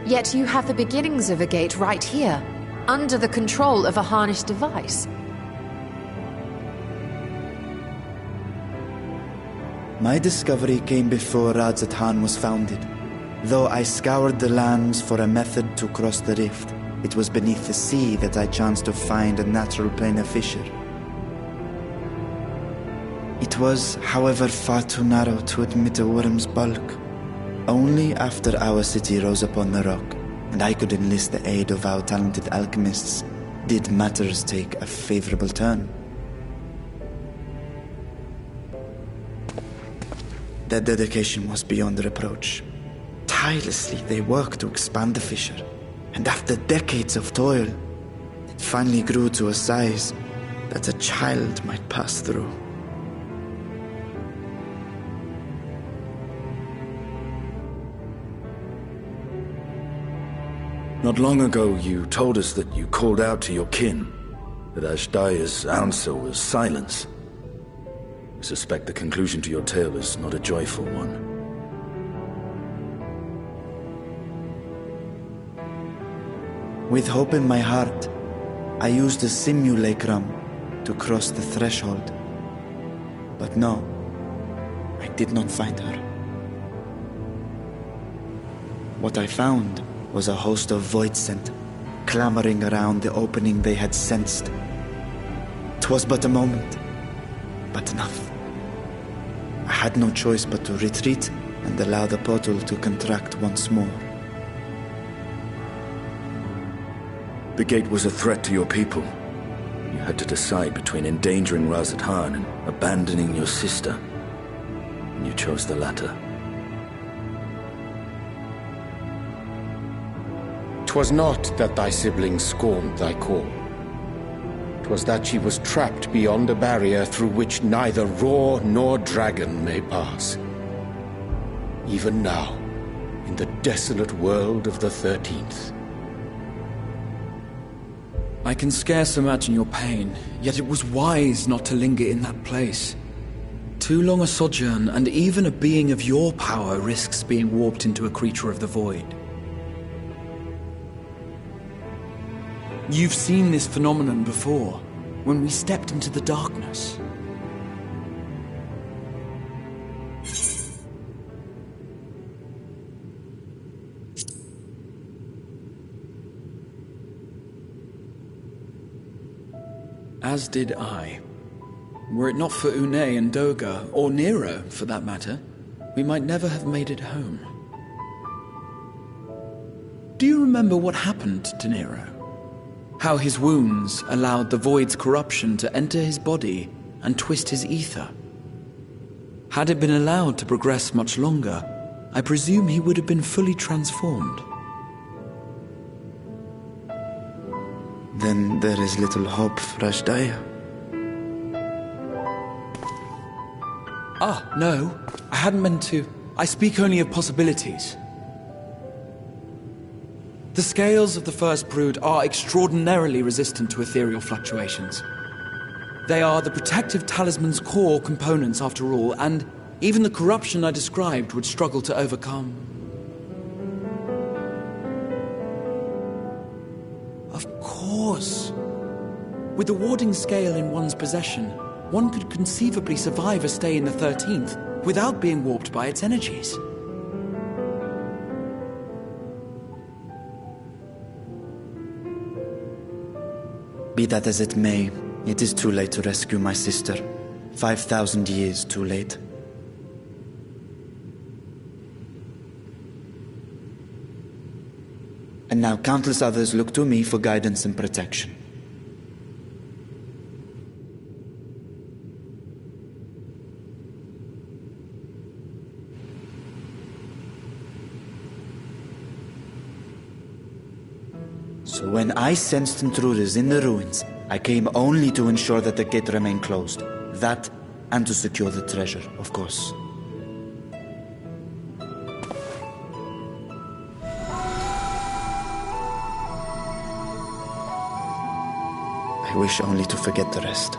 Yet you have the beginnings of a gate right here, under the control of a harnessed device. My discovery came before Radzat was founded. Though I scoured the lands for a method to cross the rift, it was beneath the sea that I chanced to find a natural planar fissure. It was, however, far too narrow to admit a worm's bulk. Only after our city rose upon the rock, and I could enlist the aid of our talented alchemists, did matters take a favorable turn. Their dedication was beyond reproach. Tirelessly they worked to expand the fissure, and after decades of toil, it finally grew to a size that a child might pass through. Not long ago, you told us that you called out to your kin, that Ashdaya's answer was silence. I suspect the conclusion to your tale is not a joyful one. With hope in my heart, I used the simulacrum to cross the threshold. But no, I did not find her. What I found was a host of void-sent, clamoring around the opening they had sensed. 'Twas but a moment, but enough. I had no choice but to retreat and allow the portal to contract once more. The gate was a threat to your people. You had to decide between endangering Razat Khan and abandoning your sister. And you chose the latter. 'Twas not that thy siblings scorned thy call. 'Twas that she was trapped beyond a barrier through which neither roar nor dragon may pass. Even now, in the desolate world of the 13th. I can scarce imagine your pain, yet it was wise not to linger in that place. Too long a sojourn, and even a being of your power risks being warped into a creature of the void. You've seen this phenomenon before, when we stepped into the darkness. As did I. Were it not for Une and Doga, or Nero, for that matter, we might never have made it home. Do you remember what happened to Nero? How his wounds allowed the Void's corruption to enter his body and twist his ether? Had it been allowed to progress much longer, I presume he would have been fully transformed. Then there is little hope for Ashdaya. Ah, no. I hadn't meant to. I speak only of possibilities. The scales of the First Brood are extraordinarily resistant to ethereal fluctuations. They are the protective talisman's core components after all, and even the corruption I described would struggle to overcome. Of course. With the warding scale in one's possession, one could conceivably survive a stay in the 13th without being warped by its energies. Be that as it may, it is too late to rescue my sister. 5,000 years too late. And now countless others look to me for guidance and protection. So when I sensed intruders in the ruins, I came only to ensure that the gate remained closed. That, and to secure the treasure, of course. I wish only to forget the rest.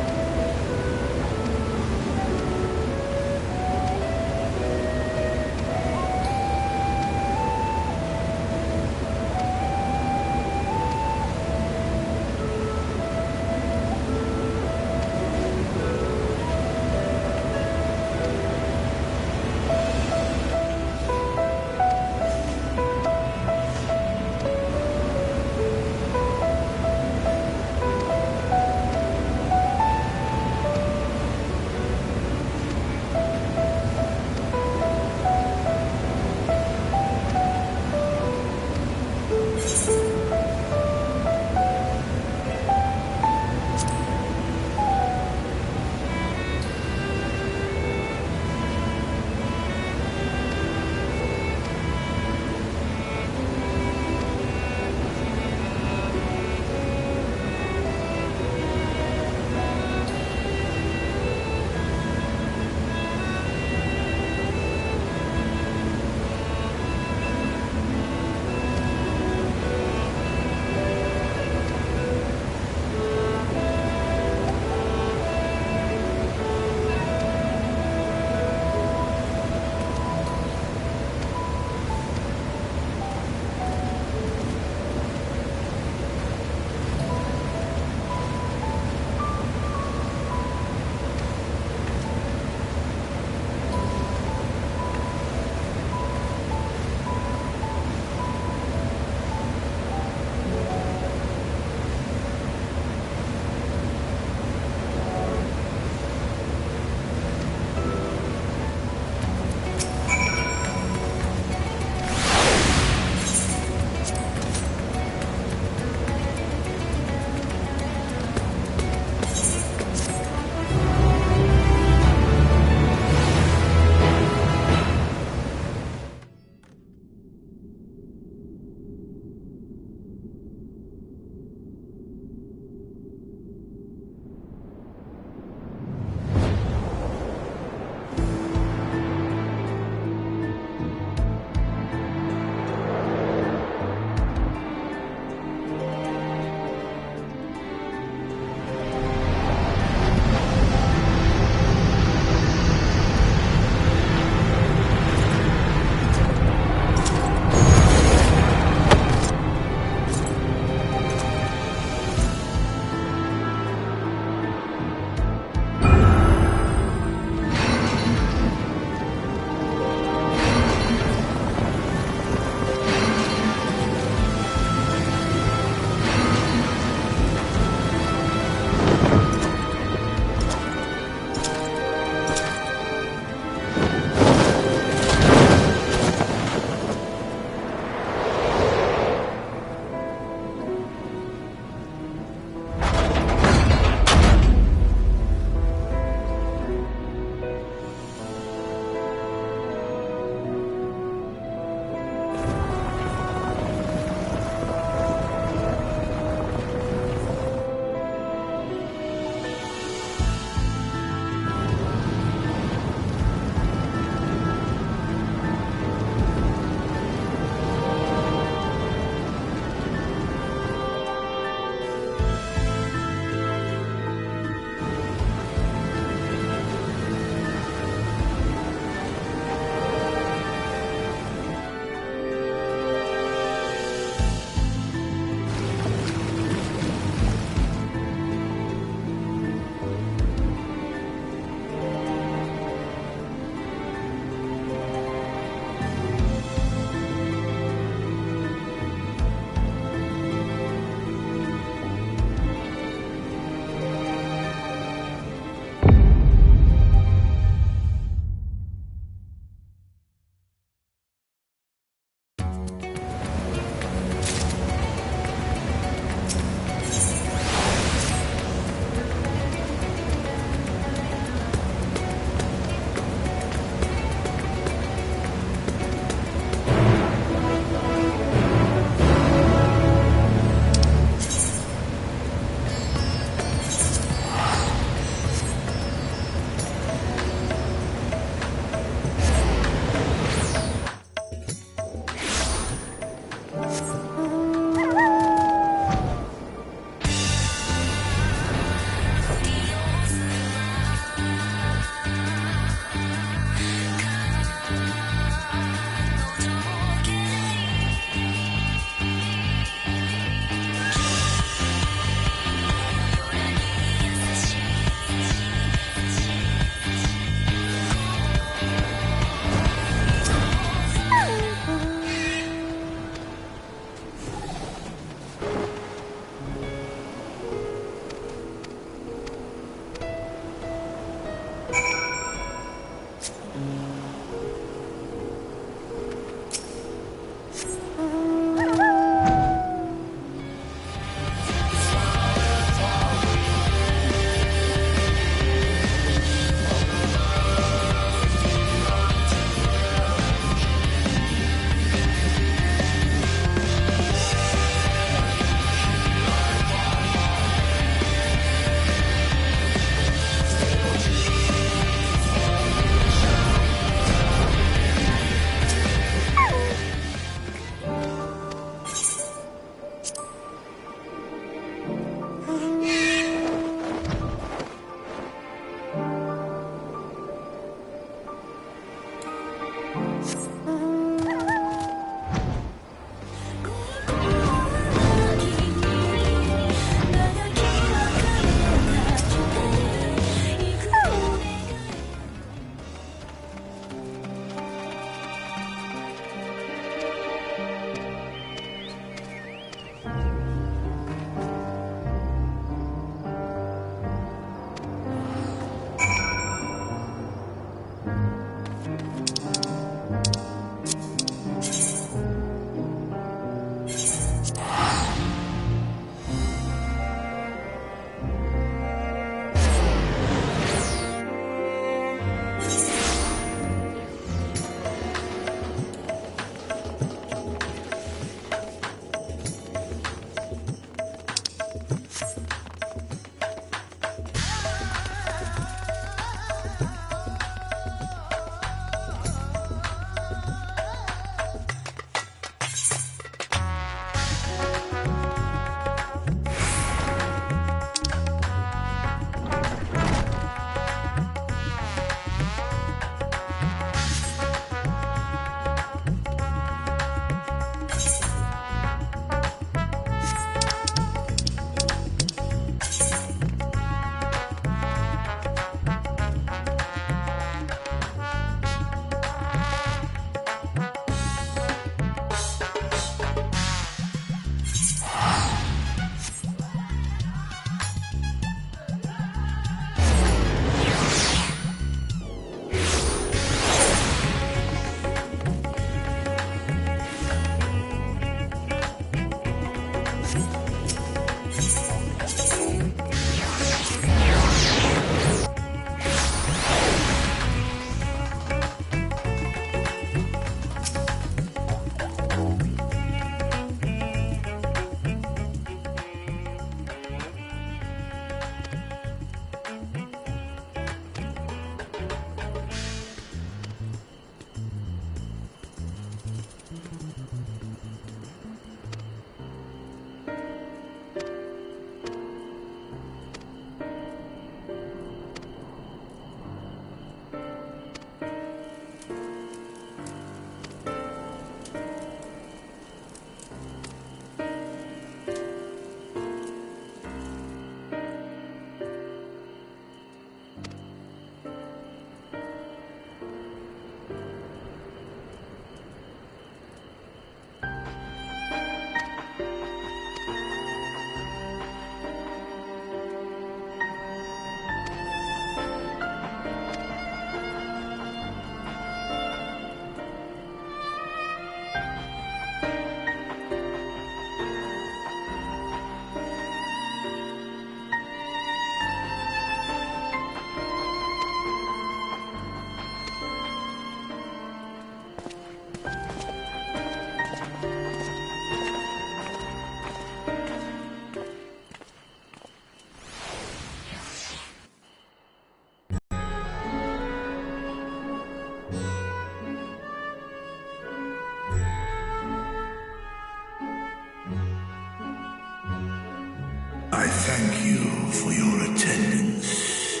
I thank you for your attendance.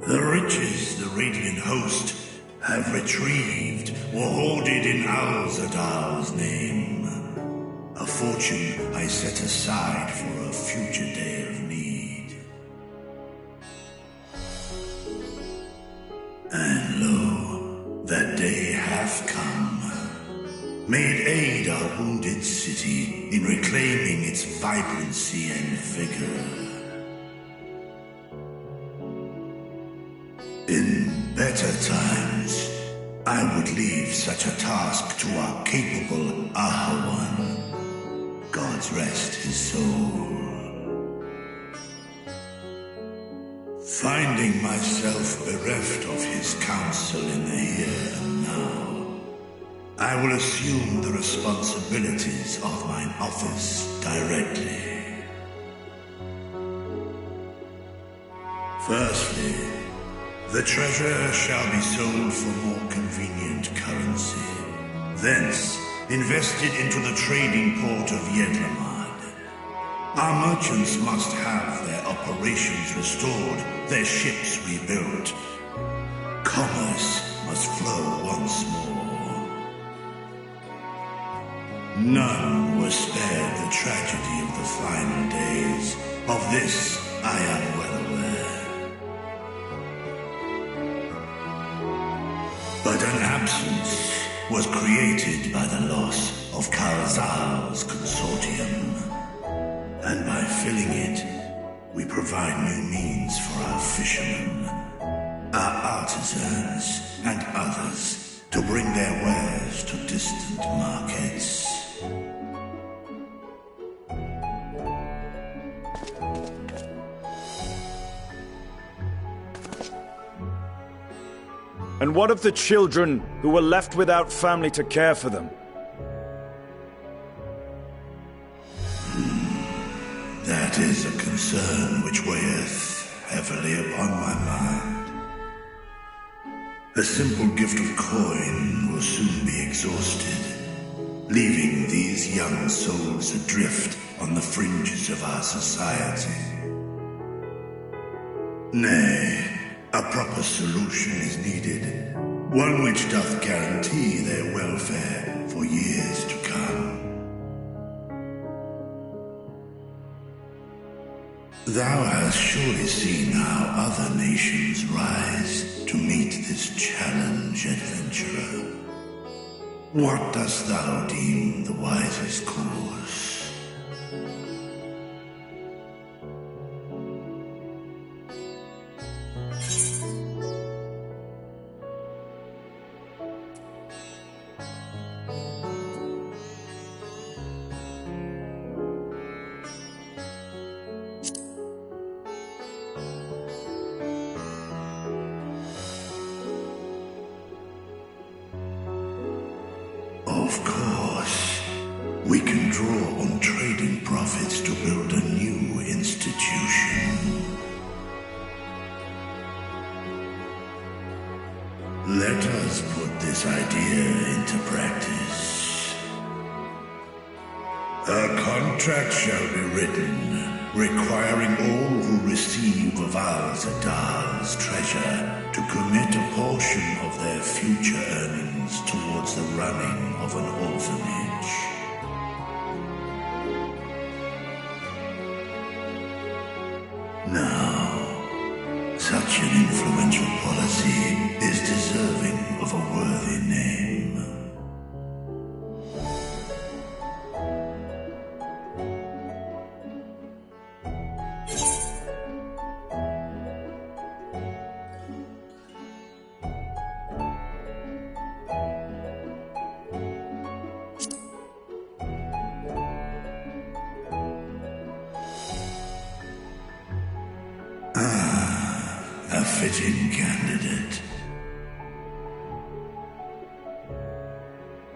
The riches the Radiant Host have retrieved were hoarded in Al-Zadal's name. A fortune I set aside for a future day of need. And lo, that day hath come. May it aid our wounded city in reclaiming its vibrancy and vigor. In better times, I would leave such a task to our capable Ahawan. God's rest his soul. Finding myself bereft of his counsel in the here and now, I will assume the responsibilities of mine office directly. Firstly, the treasure shall be sold for more convenient currency, thence invested into the trading port of Yedlamad. Our merchants must have their operations restored, their ships rebuilt. Commerce must flow once more. None were spared the tragedy of the final days. Of this I am well aware. But an absence was created by the loss of Kalzal's consortium. And by filling it, we provide new means for our fishermen, our artisans, and others to bring their wares to distant markets. And what of the children who were left without family to care for them? That is a concern which weigheth heavily upon my mind. A simple gift of coin will soon be exhausted, leaving these young souls adrift on the fringes of our society. Nay, a proper solution is needed, one which doth guarantee their welfare for years to come. Thou hast surely seen how other nations rise to meet this challenge, adventurer. What dost thou deem the wisest course? Of course, we can draw on trading profits to build a new institution. Let us put this idea into practice. A contract shall be written, requiring all who receive of Al-Zadal's treasure to commit a portion of their future earnings towards the running of an orphanage. Now, such an influential policy is deserving of a worthy name. A fitting candidate.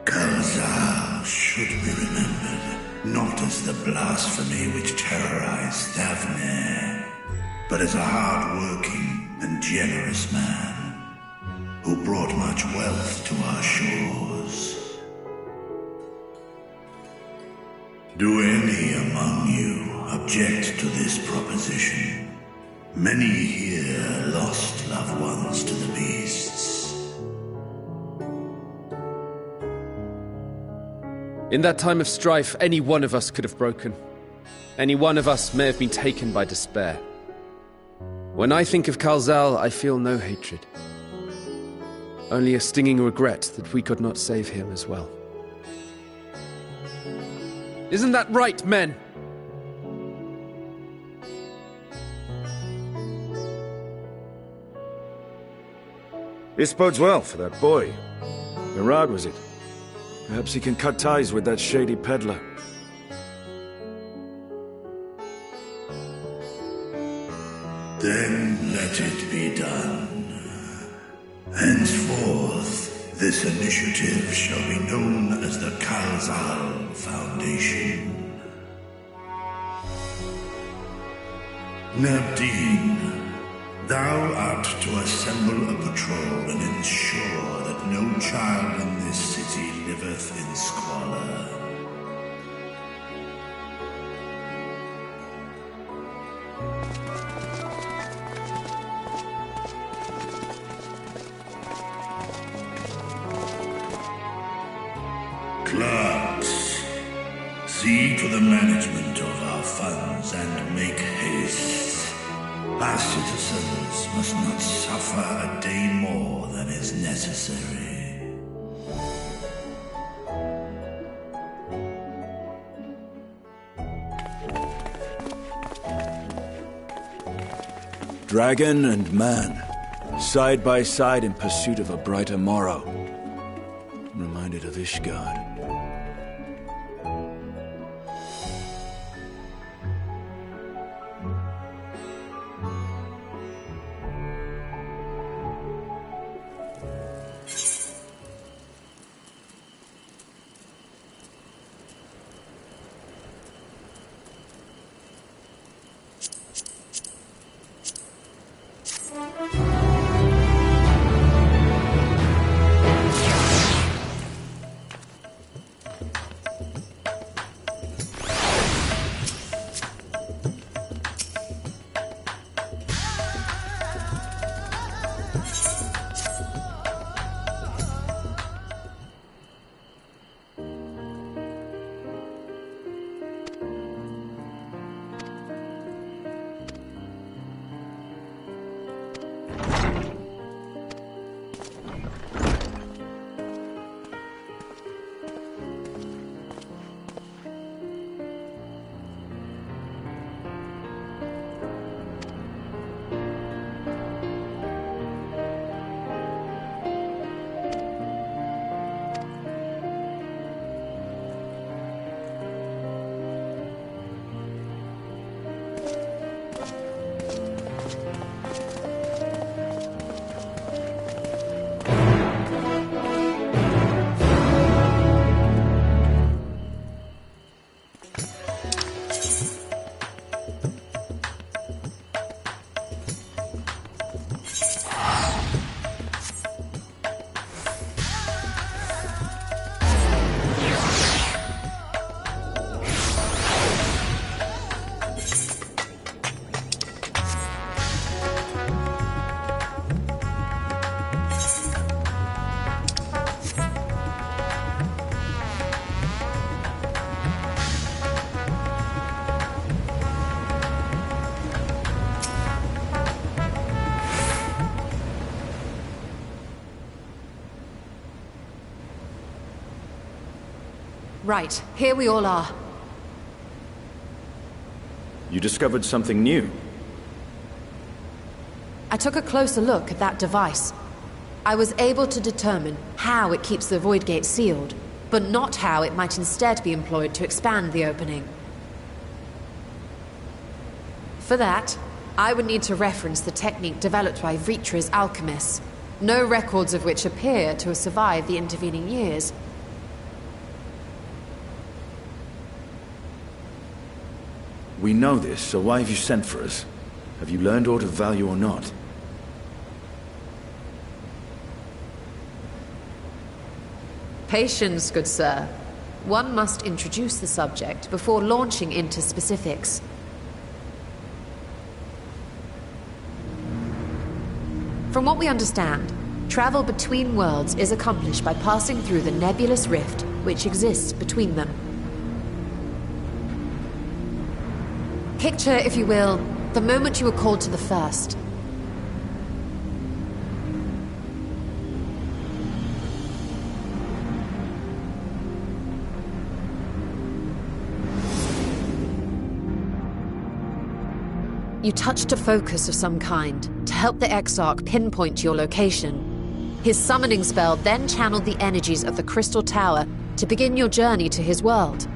Kalzal should be remembered, not as the blasphemy which terrorized Thavne, but as a hard-working and generous man who brought much wealth to our shores. Do any among you object to this proposition? Many here lost loved ones to the beasts. In that time of strife, any one of us could have broken. Any one of us may have been taken by despair. When I think of Kalzal, I feel no hatred. Only a stinging regret that we could not save him as well. Isn't that right, men? This bodes well for that boy. Mirad, was it? Perhaps he can cut ties with that shady peddler. Then let it be done. Henceforth, this initiative shall be known as the Kalzal Foundation. Nabdeen, thou art to assemble a patrol and ensure that no child in this city liveth in squalor. Clerks, see to the management of our funds and make haste. Our citizens must not suffer a day more than is necessary. Dragon and man, side by side in pursuit of a brighter morrow. I'm reminded of Ishgard. Right, here we all are. You discovered something new. I took a closer look at that device. I was able to determine how it keeps the Void Gate sealed, but not how it might instead be employed to expand the opening. For that, I would need to reference the technique developed by Vritra's alchemists, no records of which appear to have survived the intervening years. We know this, so why have you sent for us? Have you learned aught of value or not? Patience, good sir. One must introduce the subject before launching into specifics. From what we understand, travel between worlds is accomplished by passing through the nebulous rift which exists between them. Picture, if you will, the moment you were called to the first. You touched a focus of some kind to help the Exarch pinpoint your location. His summoning spell then channeled the energies of the Crystal Tower to begin your journey to his world.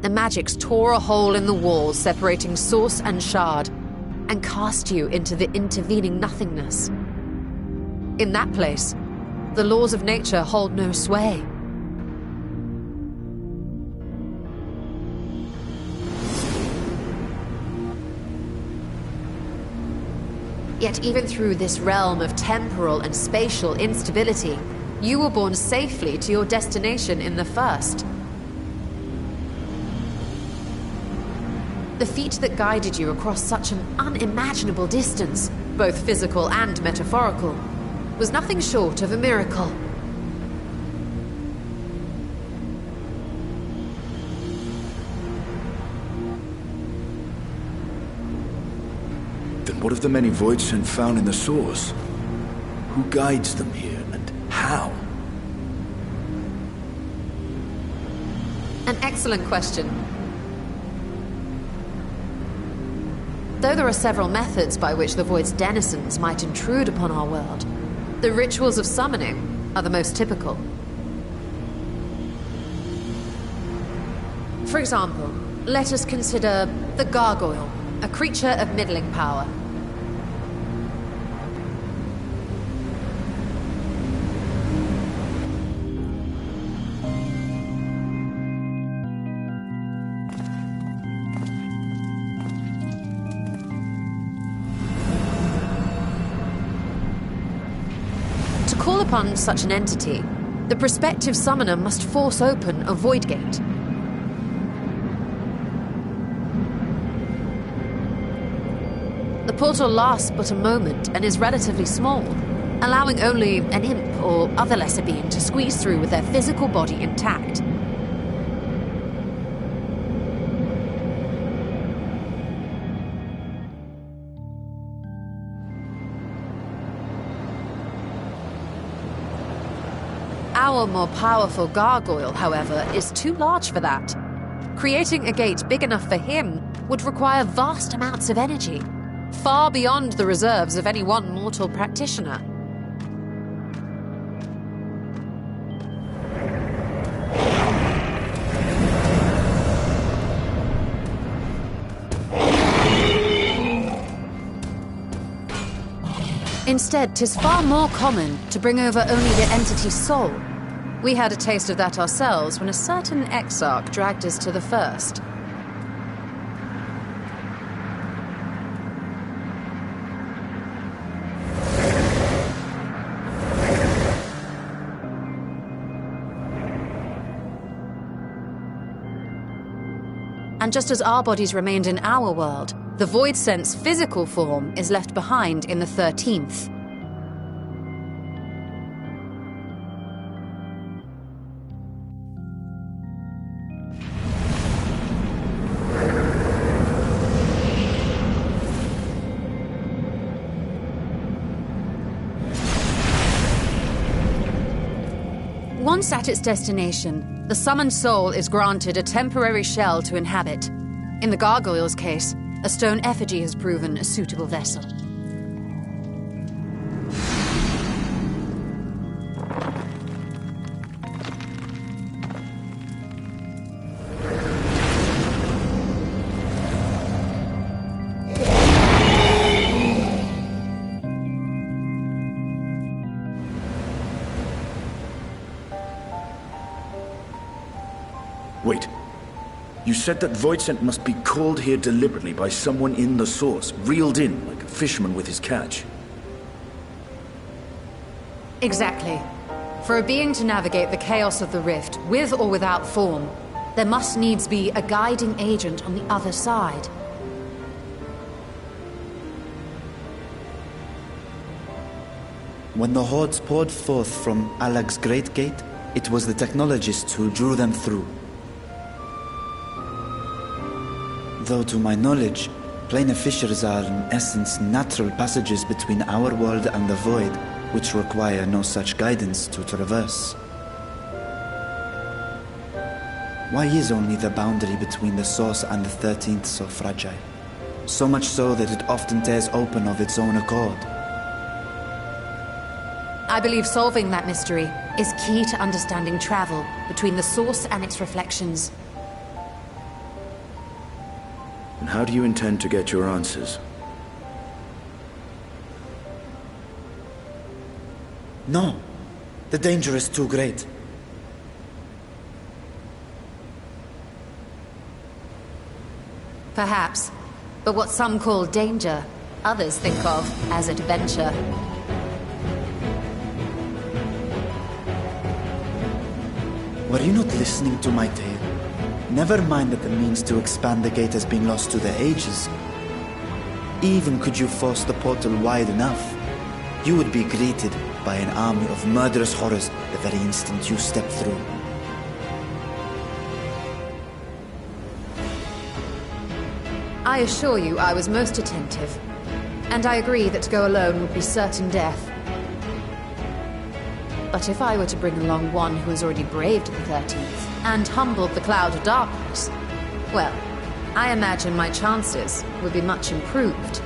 The magics tore a hole in the wall separating source and shard, and cast you into the intervening nothingness. In that place, the laws of nature hold no sway. Yet even through this realm of temporal and spatial instability, you were borne safely to your destination in the first. The feat that guided you across such an unimaginable distance both physical and metaphorical, was nothing short of a miracle. Then what of the many Voidsent found in the source? Who guides them here, and how? An excellent question. Though there are several methods by which the Void's denizens might intrude upon our world, the rituals of summoning are the most typical. For example, let us consider the Gargoyle, a creature of middling power. To call upon such an entity, the prospective summoner must force open a void gate. The portal lasts but a moment and is relatively small, allowing only an imp or other lesser being to squeeze through with their physical body intact. Our more powerful gargoyle, however, is too large for that. Creating a gate big enough for him would require vast amounts of energy, far beyond the reserves of any one mortal practitioner. Instead, 'tis far more common to bring over only the entity's soul. We had a taste of that ourselves when a certain exarch dragged us to the first. And just as our bodies remained in our world, the Voidsent's physical form is left behind in the 13th. Once at its destination, the summoned soul is granted a temporary shell to inhabit. In the gargoyle's case, a stone effigy has proven a suitable vessel. Wait. You said that Voidsent must be called here deliberately by someone in the source, reeled in like a fisherman with his catch. Exactly. For a being to navigate the chaos of the rift, with or without form, there must needs be a guiding agent on the other side. When the hordes poured forth from Alag's Great Gate, it was the technologists who drew them through. Though to my knowledge, planar fissures are in essence natural passages between our world and the void, which require no such guidance to traverse. Why is only the boundary between the source and the 13th so fragile? So much so that it often tears open of its own accord. I believe solving that mystery is key to understanding travel between the source and its reflections. And how do you intend to get your answers? No. The danger is too great. Perhaps. But what some call danger, others think of as adventure. Were you not listening to my tale? Never mind that the means to expand the gate has been lost to the ages. Even could you force the portal wide enough, you would be greeted by an army of murderous horrors the very instant you step through. I assure you I was most attentive. And I agree that to go alone would be certain death. But if I were to bring along one who has already braved the 13th, and humbled the Cloud of Darkness, well, I imagine my chances would be much improved.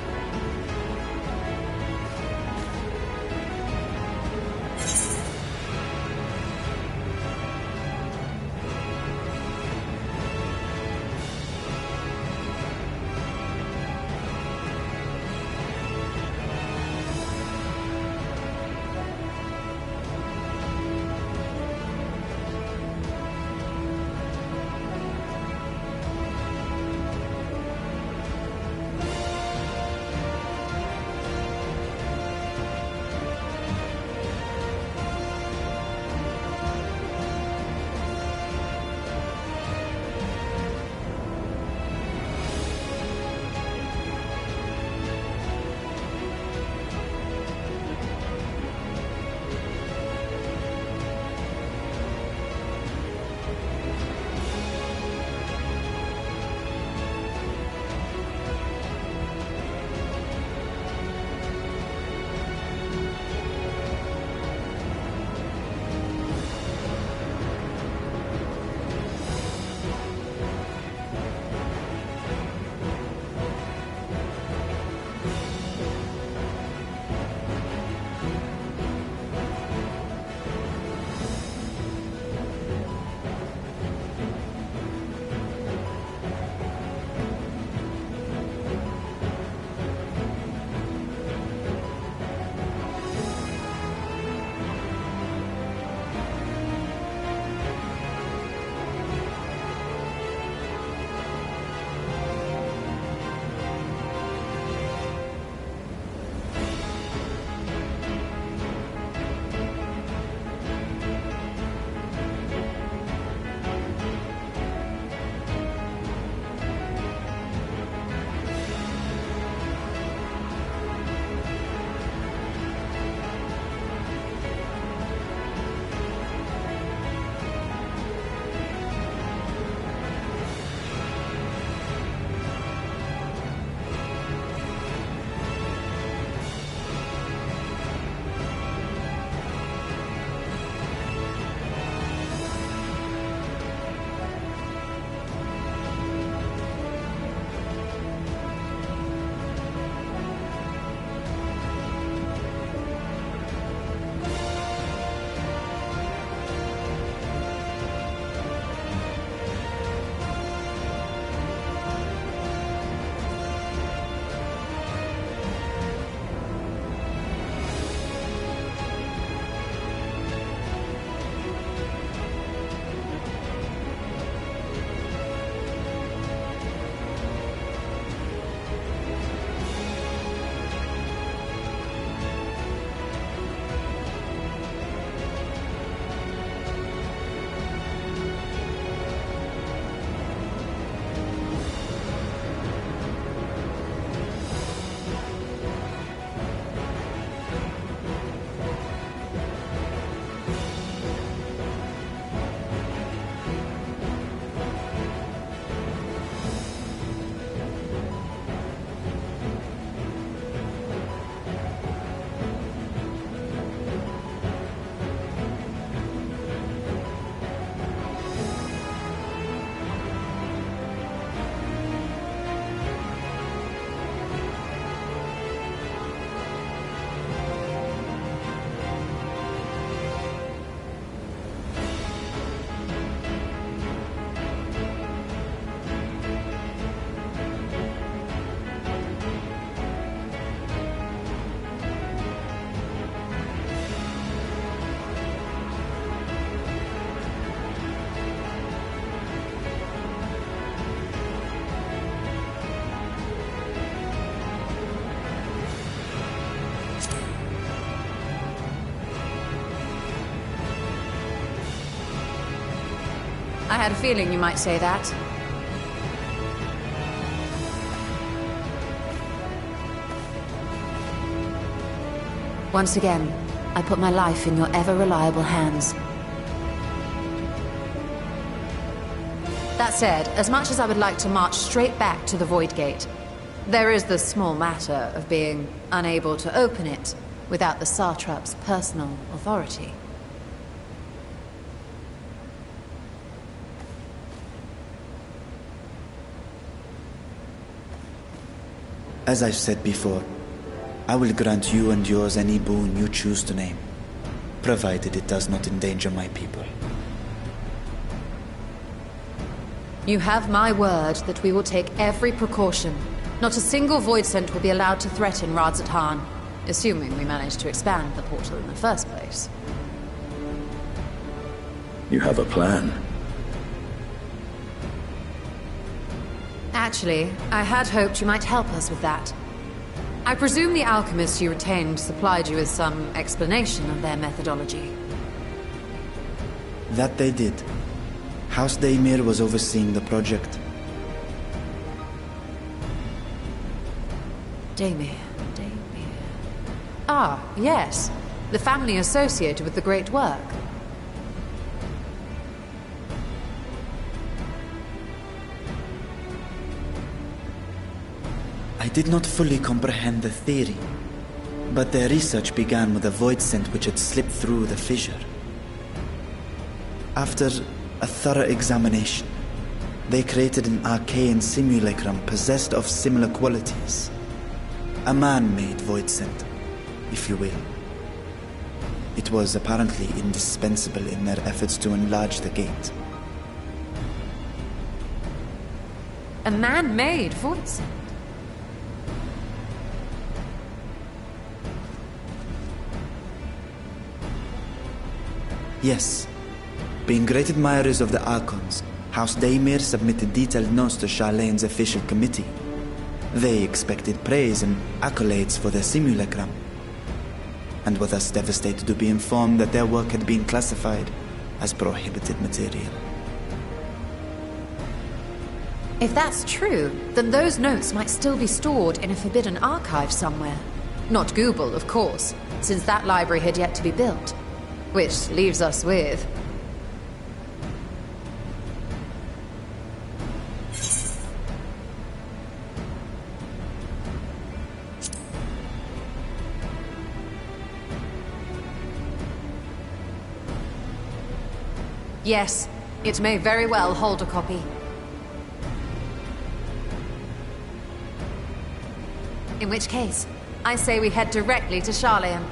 I had a feeling you might say that. Once again, I put my life in your ever-reliable hands. That said, as much as I would like to march straight back to the Void Gate, there is the small matter of being unable to open it without the Satrap's personal authority. As I've said before, I will grant you and yours any boon you choose to name, provided it does not endanger my people. You have my word that we will take every precaution. Not a single Voidsent will be allowed to threaten Radzat-Han, assuming we manage to expand the portal in the first place. You have a plan. Actually, I had hoped you might help us with that. I presume the alchemists you retained supplied you with some explanation of their methodology. That they did. House Daymir was overseeing the project. Daymir. Ah, yes. The family associated with the great work. I did not fully comprehend the theory, but their research began with a Voidsent which had slipped through the fissure. After a thorough examination, they created an arcane simulacrum possessed of similar qualities. A man-made Voidsent, if you will. It was apparently indispensable in their efforts to enlarge the gate. A man-made Voidsent? Yes. Being great admirers of the Archons, House Daymir submitted detailed notes to Charlene's official committee. They expected praise and accolades for their simulacrum, and were thus devastated to be informed that their work had been classified as prohibited material. If that's true, then those notes might still be stored in a forbidden archive somewhere. Not Google, of course, since that library had yet to be built. Which leaves us with... Yes, it may very well hold a copy. In which case, I say we head directly to Charlene.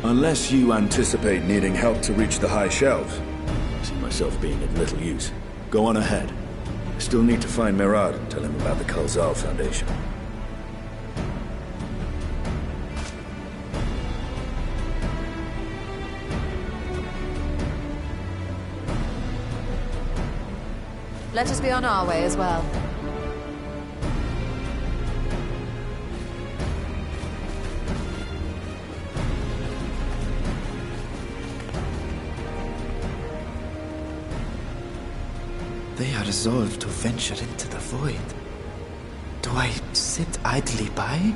Unless you anticipate needing help to reach the high shelves, I see myself being of little use. Go on ahead. I still need to find Mirad and tell him about the Khalzal Foundation. Let us be on our way as well. They are resolved to venture into the void. Do I sit idly by?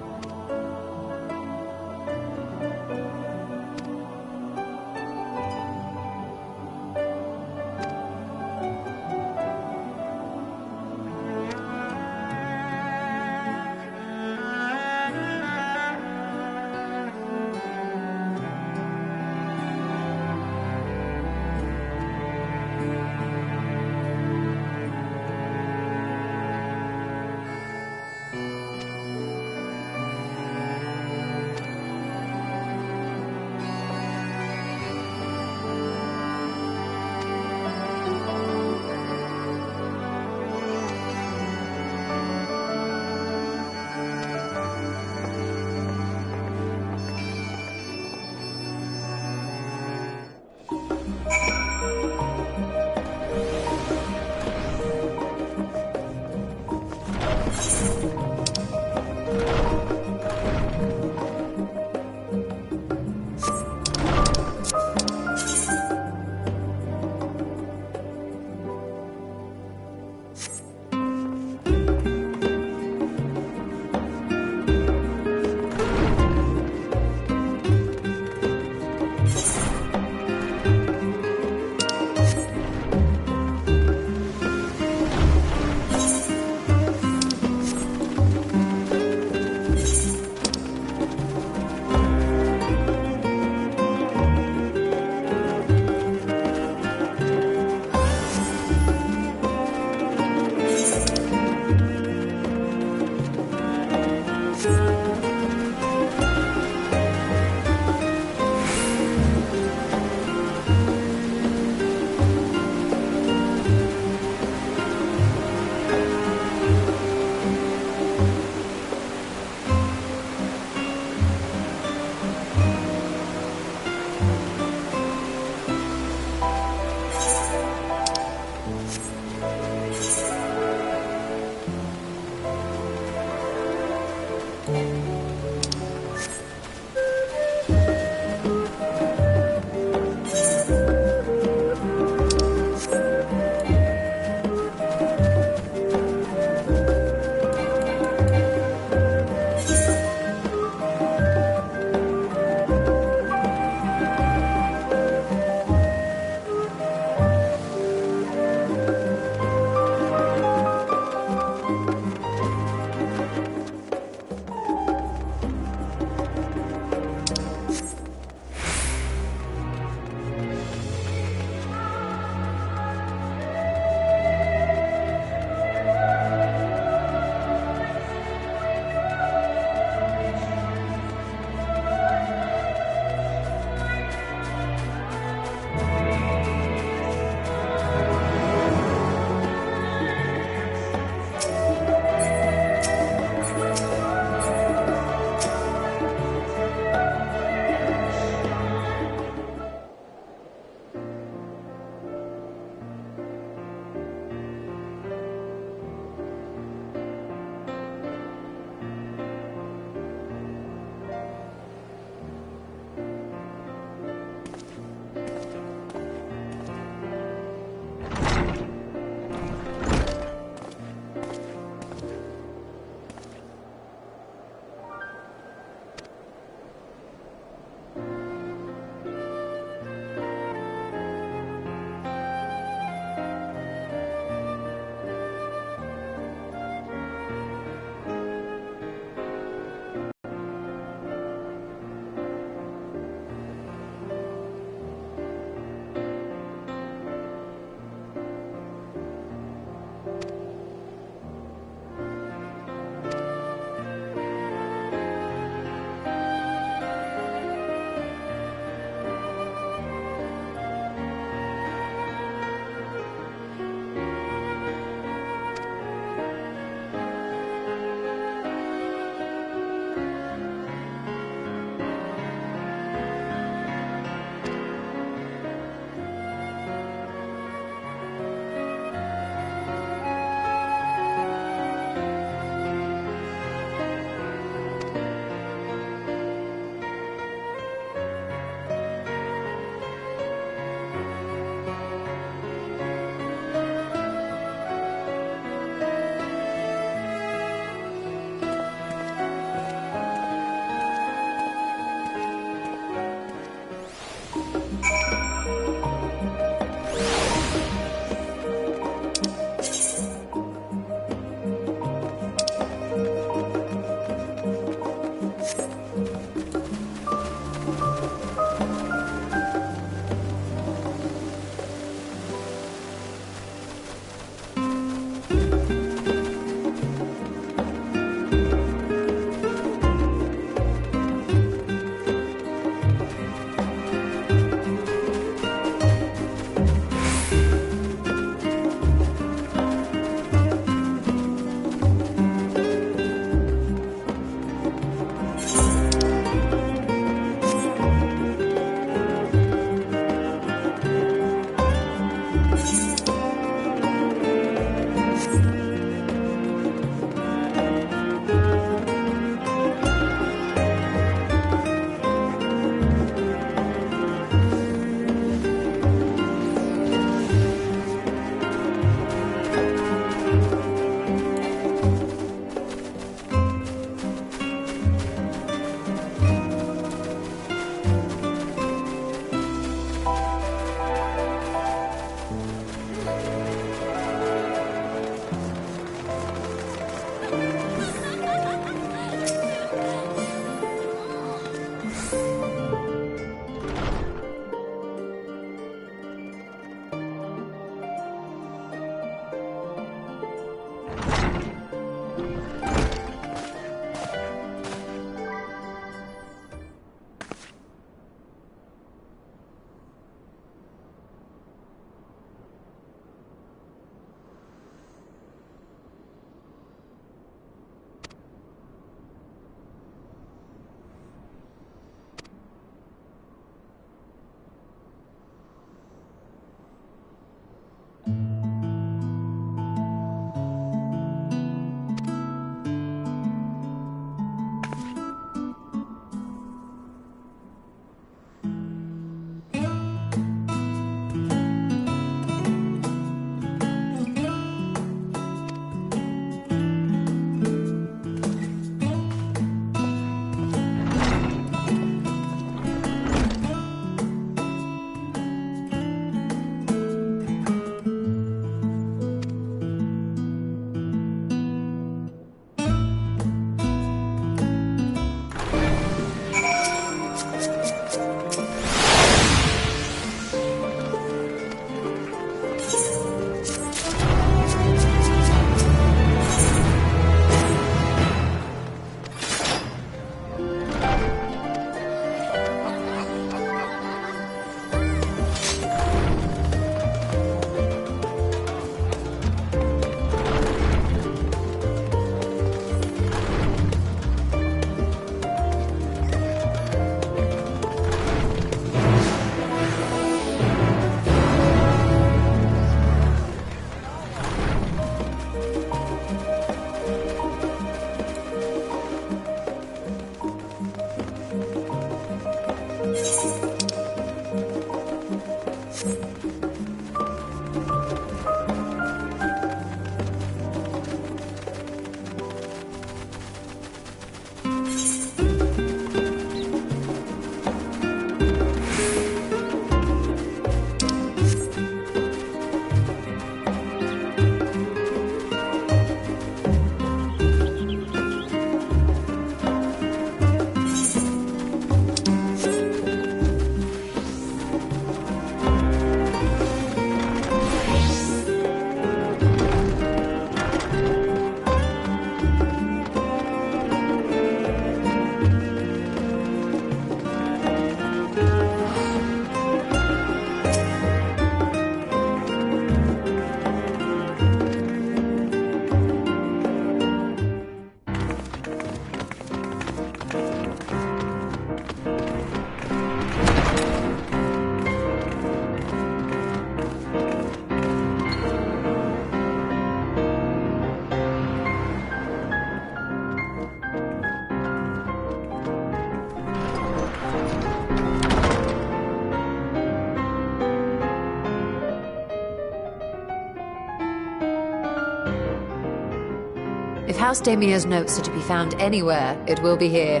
If House Damia's notes are to be found anywhere, it will be here.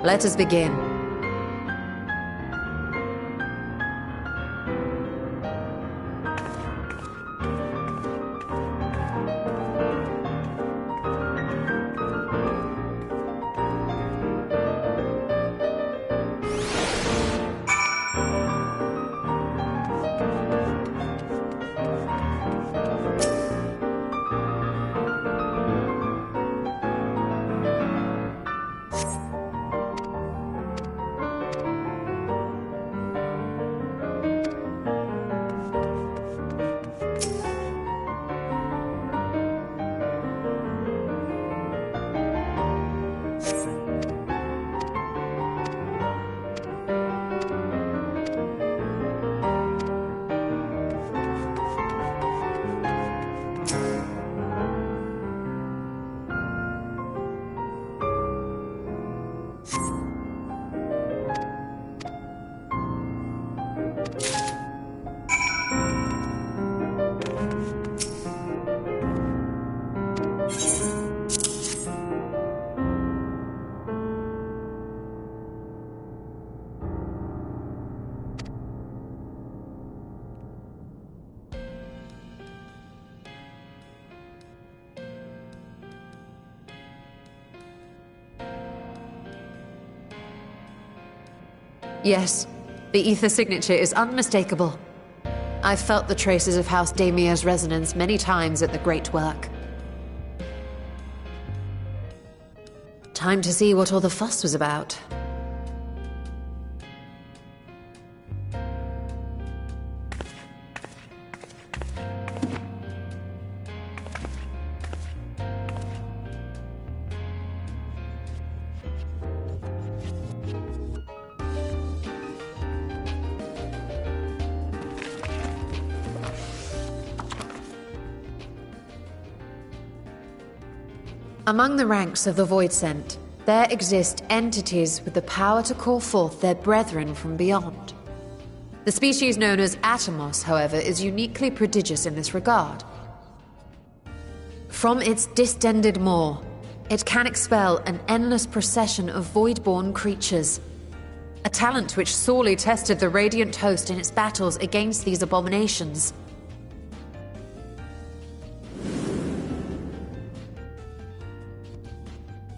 Let us begin. Yes, the ether signature is unmistakable. I've felt the traces of House Damia's resonance many times at the Great Work. Time to see what all the fuss was about. Among the ranks of the Voidsent, there exist entities with the power to call forth their brethren from beyond. The species known as Atomos, however, is uniquely prodigious in this regard. From its distended maw, it can expel an endless procession of void-born creatures, a talent which sorely tested the Radiant Host in its battles against these abominations.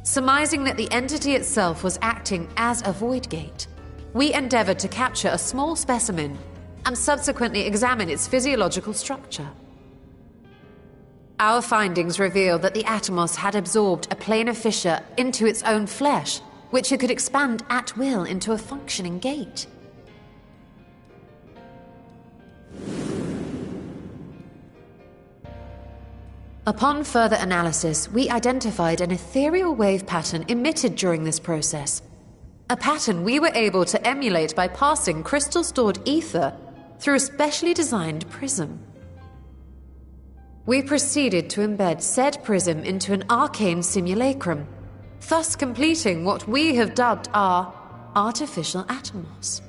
Surmising that the entity itself was acting as a void gate, we endeavored to capture a small specimen and subsequently examine its physiological structure. Our findings reveal that the Atomos had absorbed a planar fissure into its own flesh, which it could expand at will into a functioning gate. Upon further analysis, we identified an ethereal wave pattern emitted during this process. A pattern we were able to emulate by passing crystal-stored ether through a specially designed prism. We proceeded to embed said prism into an arcane simulacrum, thus completing what we have dubbed our artificial Atomos.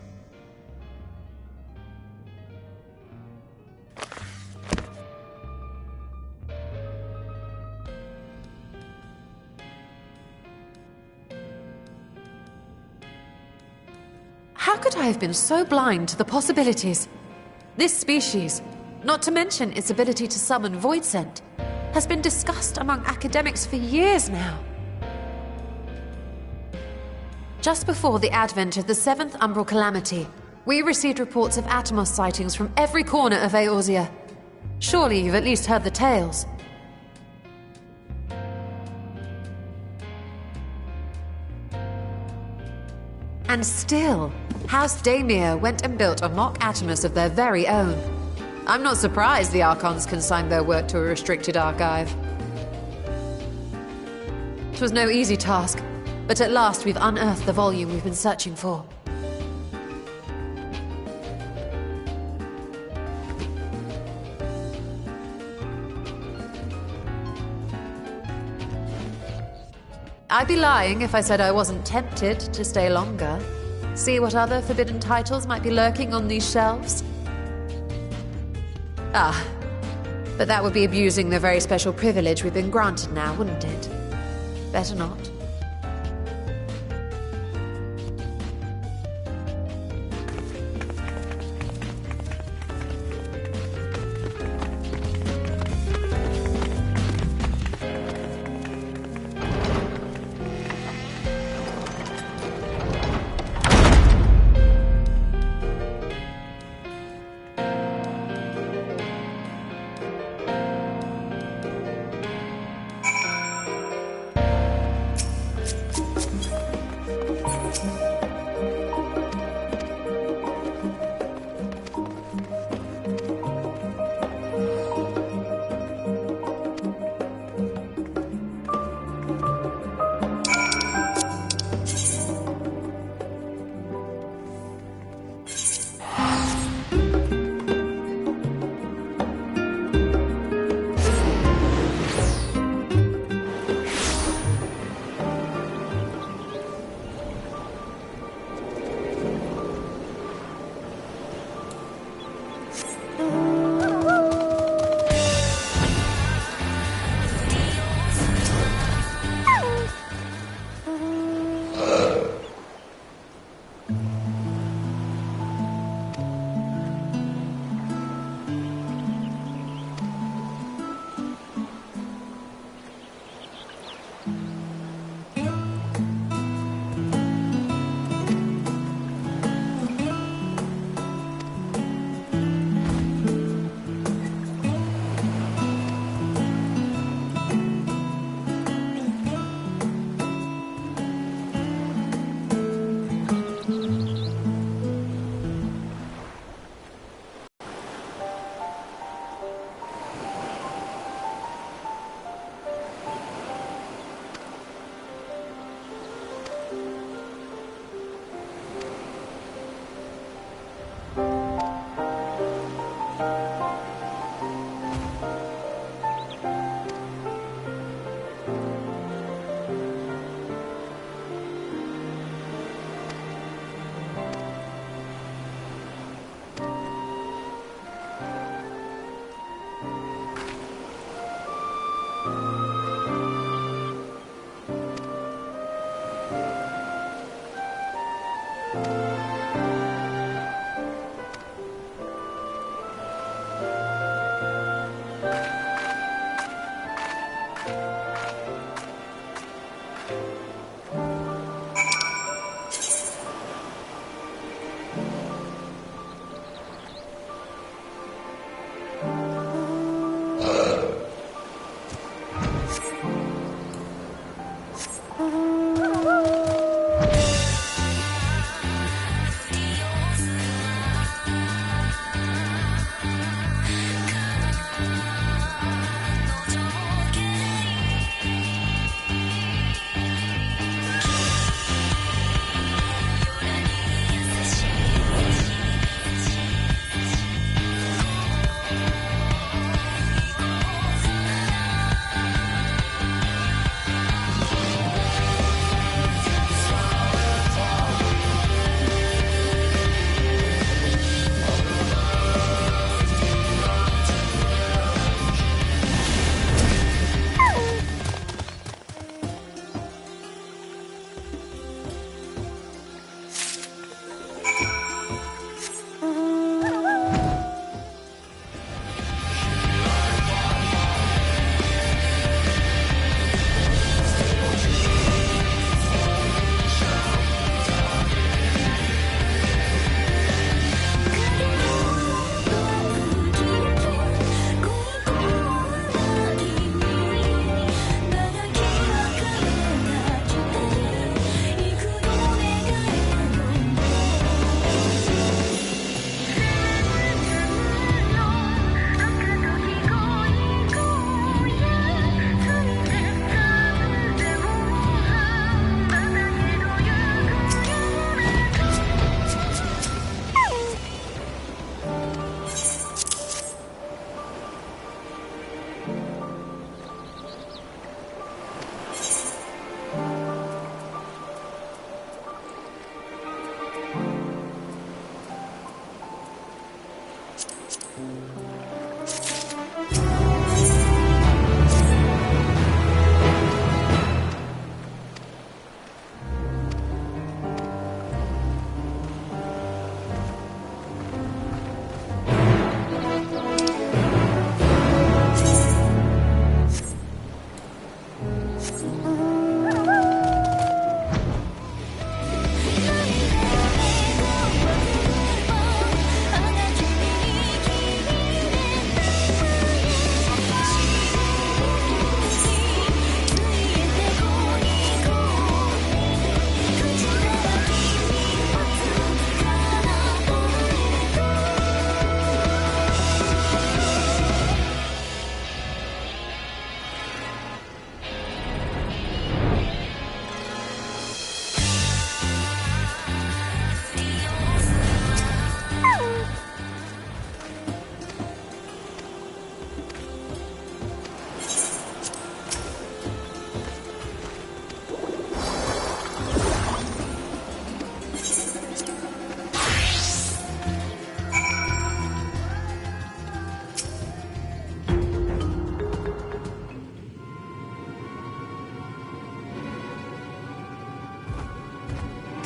How could I have been so blind to the possibilities? This species, not to mention its ability to summon Voidsent, has been discussed among academics for years now. Just before the advent of the 7th Umbral Calamity, we received reports of Atomos sightings from every corner of Eorzea. Surely you've at least heard the tales. And still, House Damia went and built a mock Atomos of their very own. I'm not surprised the Archons consigned their work to a restricted archive. It was no easy task, but at last we've unearthed the volume we've been searching for. I'd be lying if I said I wasn't tempted to stay longer. See what other forbidden titles might be lurking on these shelves. But But that would be abusing the very special privilege we've been granted now, wouldn't it? Better not.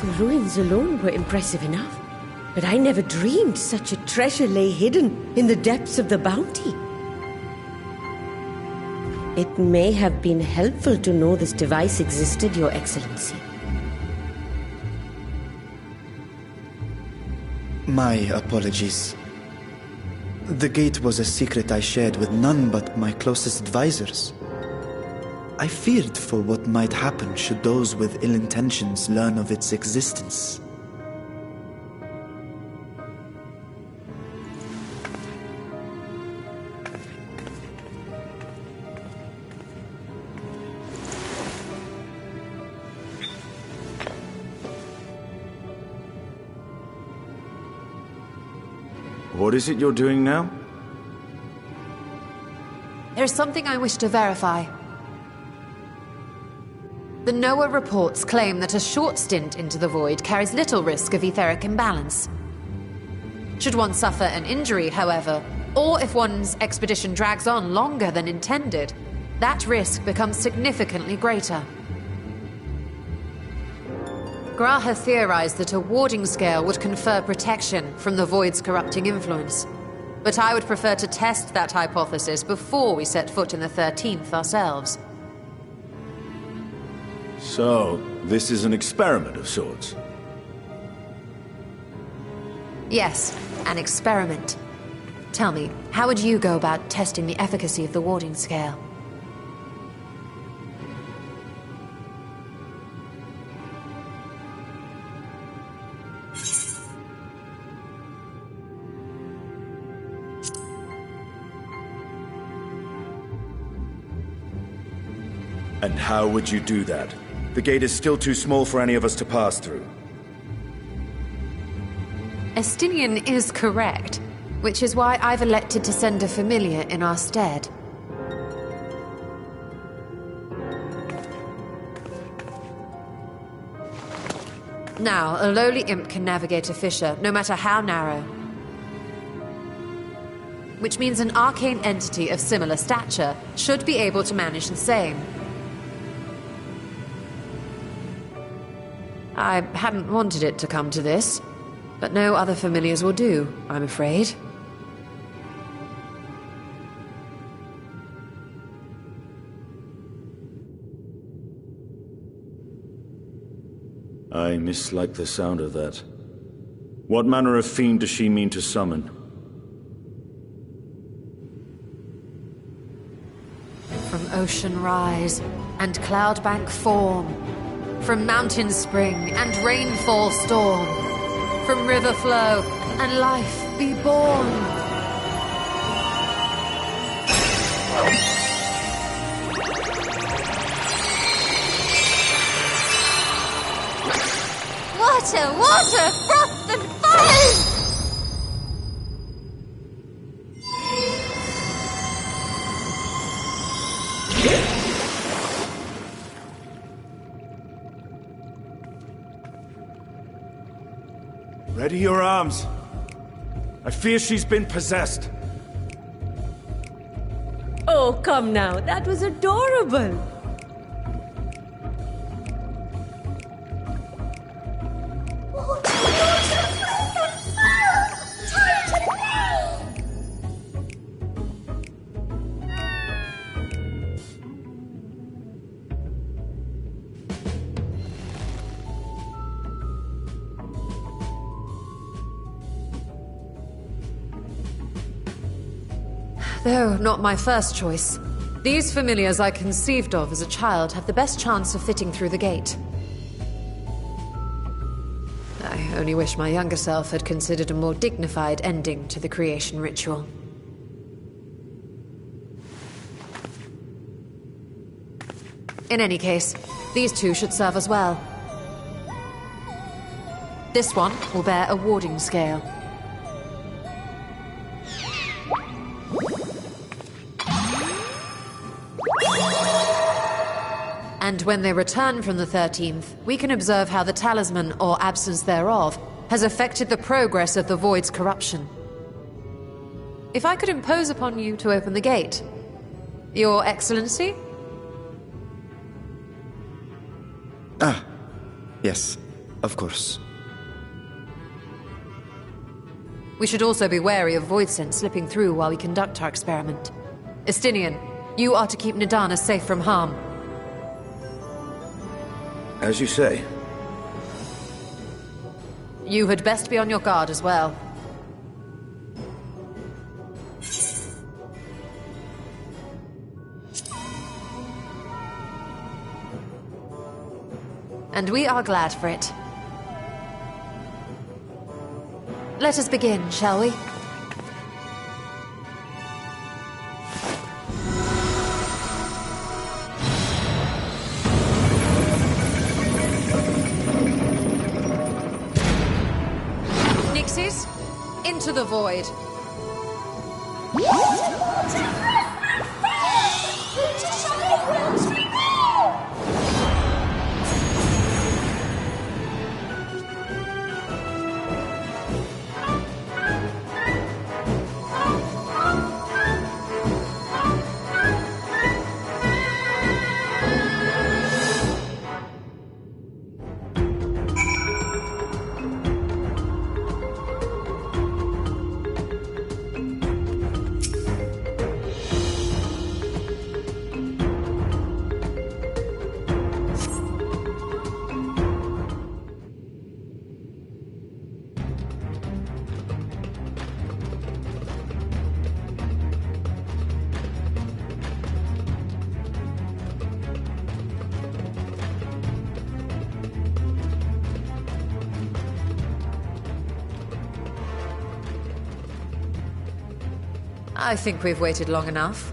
The ruins alone were impressive enough, but I never dreamed such a treasure lay hidden in the depths of the bounty. It may have been helpful to know this device existed, Your Excellency. My apologies. The gate was a secret I shared with none but my closest advisors. I feared for what might happen should those with ill intentions learn of its existence. What is it you're doing now? There's something I wish to verify. The NOAA reports claim that a short stint into the void carries little risk of etheric imbalance. Should one suffer an injury, however, or if one's expedition drags on longer than intended, that risk becomes significantly greater. Graha theorized that a warding scale would confer protection from the void's corrupting influence. But I would prefer to test that hypothesis before we set foot in the 13th ourselves. So, this is an experiment of sorts? Yes, an experiment. Tell me, how would you go about testing the efficacy of the warding scale? And how would you do that? The gate is still too small for any of us to pass through. Estinian is correct, which is why I've elected to send a familiar in our stead. Now, a lowly imp can navigate a fissure, no matter how narrow. Which means an arcane entity of similar stature should be able to manage the same. I hadn't wanted it to come to this, but no other familiars will do, I'm afraid. I mislike the sound of that. What manner of fiend does she mean to summon? From ocean rise and cloudbank form, from mountain spring and rainfall storm, from river flow and life be born. Water, water, froth and foam! Ready your arms. I fear she's been possessed. Oh, come now. That was adorable. Though not my first choice. These familiars I conceived of as a child have the best chance of fitting through the gate. I only wish my younger self had considered a more dignified ending to the creation ritual. In any case, these two should serve as well. This one will bear a warding scale. And when they return from the 13th, we can observe how the talisman, or absence thereof, has affected the progress of the Void's corruption. If I could impose upon you to open the gate. Your Excellency? Ah, yes, Of course. We should also be wary of void scent slipping through while we conduct our experiment. Estinian, you are to keep Nidana safe from harm. As you say. You had best be on your guard as well. And we are glad for it. Let us begin, shall we? Nixies, into the void. I think we've waited long enough.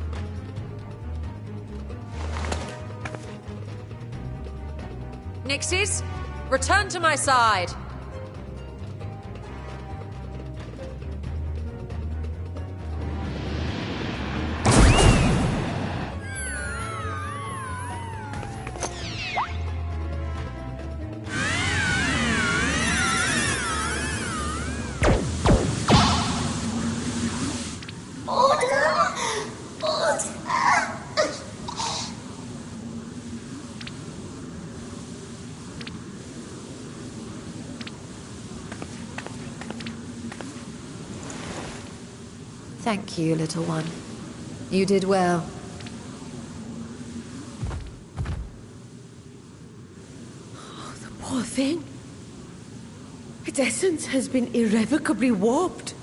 Nixies, return to my side. Thank you, little one. You did well. Oh, the poor thing. Its essence has been irrevocably warped.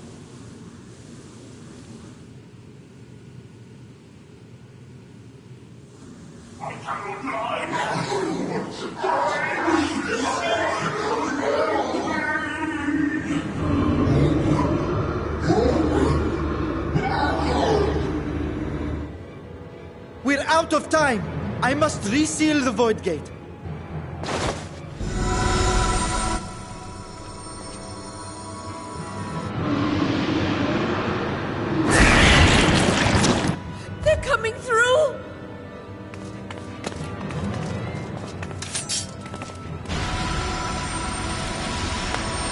We're out of time! I must reseal the Void Gate. They're coming through!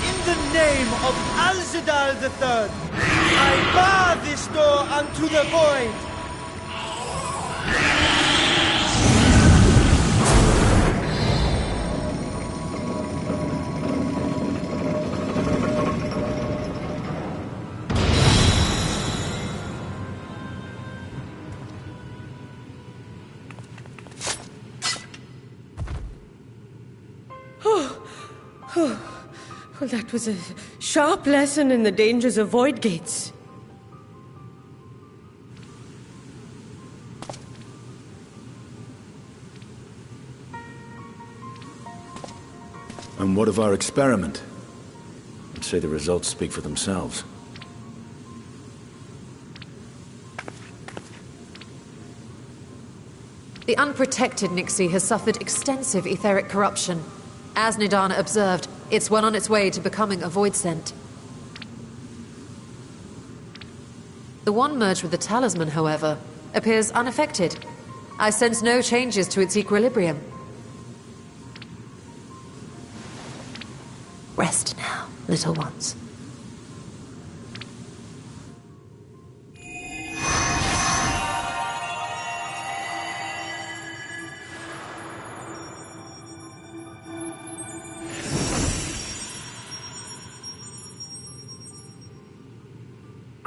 In the name of Alzadal III, I bar this door unto the void! Well, that was a sharp lesson in the dangers of void gates. And what of our experiment? I'd say the results speak for themselves. The unprotected Nixie has suffered extensive etheric corruption. As Nidana observed, it's well on its way to becoming a void scent. The one merged with the talisman, however, appears unaffected. I sense no changes to its equilibrium. Rest now, little ones.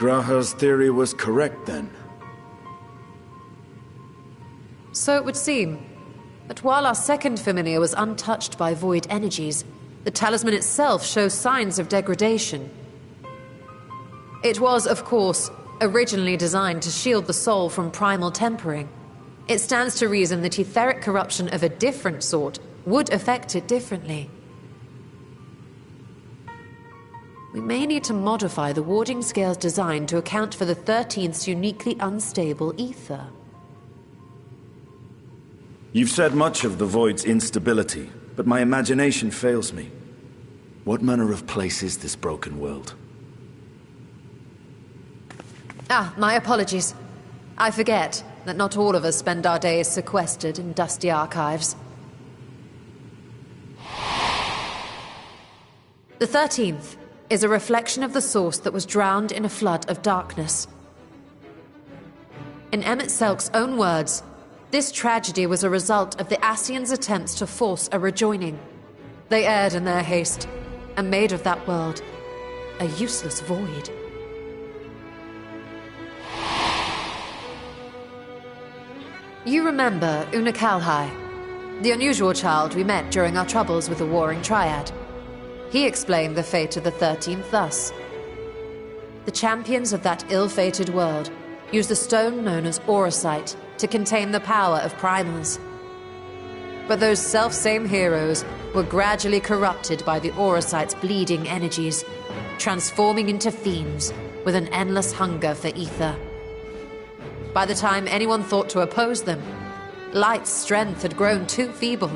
Graha's theory was correct then. So it would seem. But while our second familiar was untouched by void energies, the talisman itself shows signs of degradation. It was, of course, originally designed to shield the soul from primal tempering. It stands to reason that etheric corruption of a different sort would affect it differently. We may need to modify the warding scale's design to account for the 13th's uniquely unstable ether. You've said much of the Void's instability, but my imagination fails me. What manner of place is this broken world? My apologies. I forget that not all of us spend our days sequestered in dusty archives. The 13th is a reflection of the source that was drowned in a flood of darkness. In Emmett Selk's own words, this tragedy was a result of the Ascians' attempts to force a rejoining. They erred in their haste, and made of that world a useless void. You remember Una Kalhai, the unusual child we met during our troubles with the Warring Triad. He explained the fate of the 13th thus. The champions of that ill-fated world used the stone known as Auracite to contain the power of primals. But those self-same heroes were gradually corrupted by the Auracite's bleeding energies, transforming into fiends with an endless hunger for ether. By the time anyone thought to oppose them, Light's strength had grown too feeble,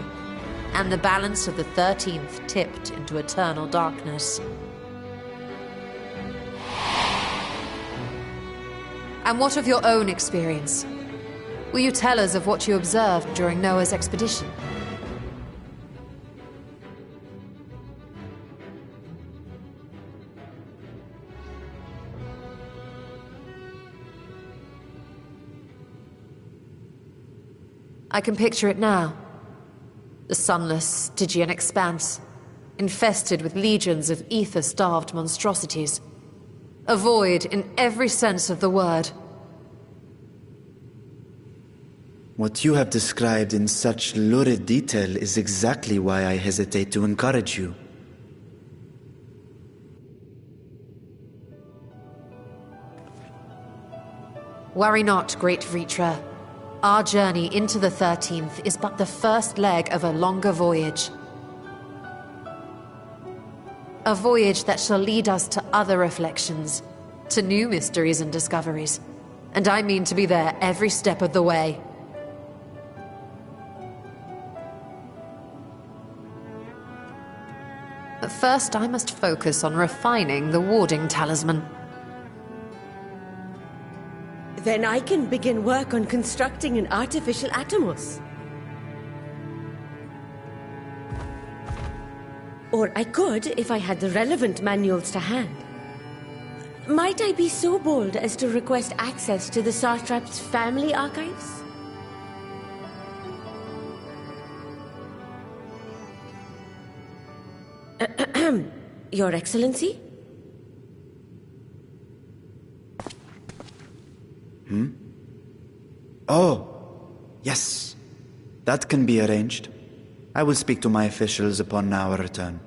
and the balance of the 13th tipped into eternal darkness. And what of your own experience? Will you tell us of what you observed during Noah's expedition? I can picture it now. The sunless, Stygian expanse, infested with legions of ether-starved monstrosities. A void in every sense of the word. What you have described in such lurid detail is exactly why I hesitate to encourage you. Worry not, great Vritra. Our journey into the 13th is but the first leg of a longer voyage. A voyage that shall lead us to other reflections, to new mysteries and discoveries. And I mean to be there every step of the way. But first I must focus on refining the warding talisman. Then I can begin work on constructing an artificial Atomos. Or I could, if I had the relevant manuals to hand. Might I be so bold as to request access to the Satrap's family archives? Your Excellency? Oh, yes. That can be arranged. I will speak to my officials upon our return.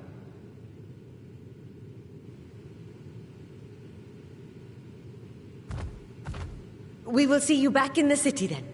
We will see you back in the city then.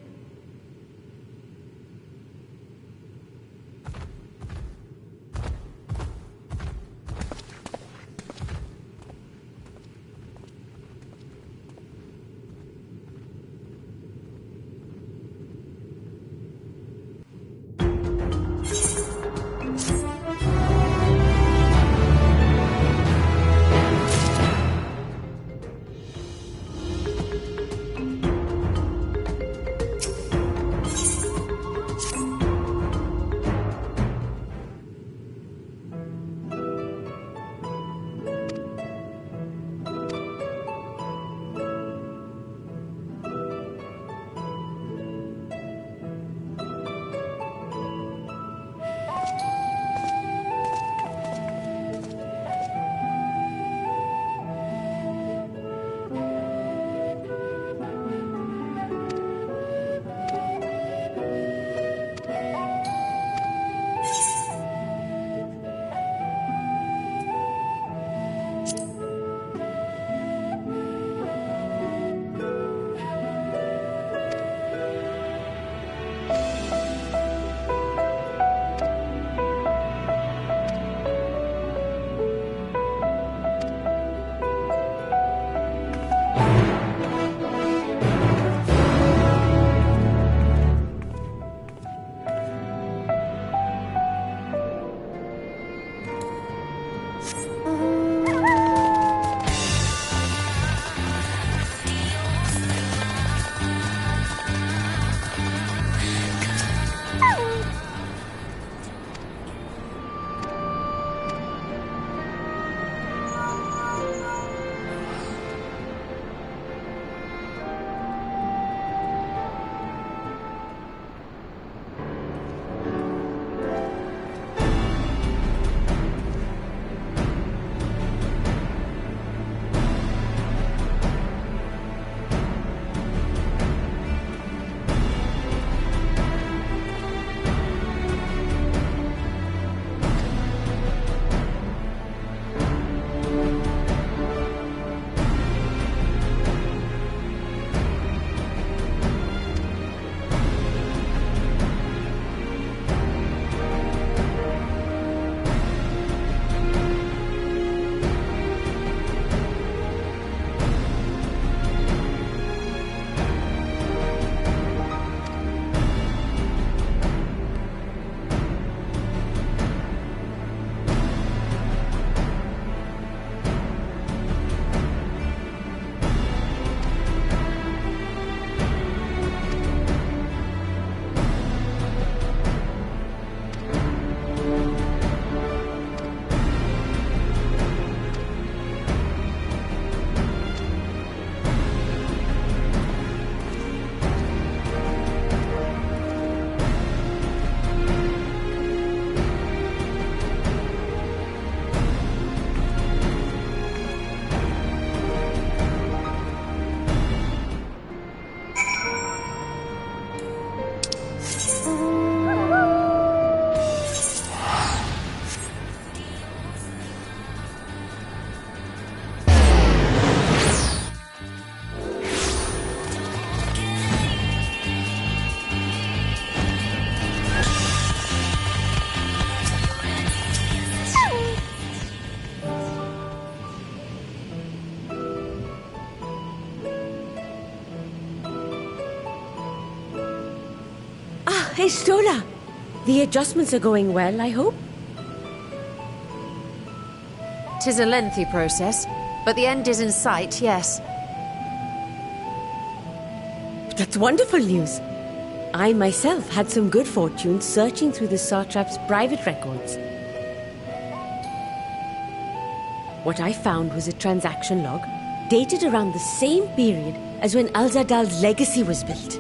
Estola! The adjustments are going well, I hope? 'Tis a lengthy process, but the end is in sight, yes. That's wonderful news. I myself had some good fortune searching through the Satrap's private records. What I found was a transaction log dated around the same period as when Alzadal's legacy was built.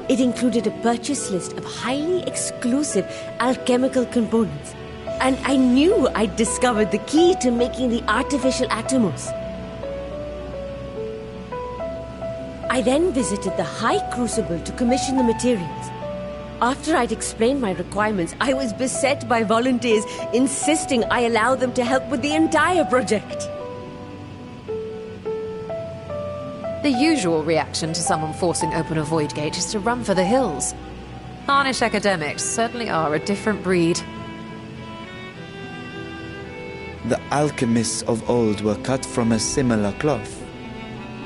It included a purchase list of highly exclusive alchemical components, and I knew I'd discovered the key to making the artificial atomos. I then visited the High Crucible to commission the materials. After I'd explained my requirements, I was beset by volunteers insisting I allow them to help with the entire project. The usual reaction to someone forcing open a void gate is to run for the hills. Harnish academics certainly are a different breed. The alchemists of old were cut from a similar cloth.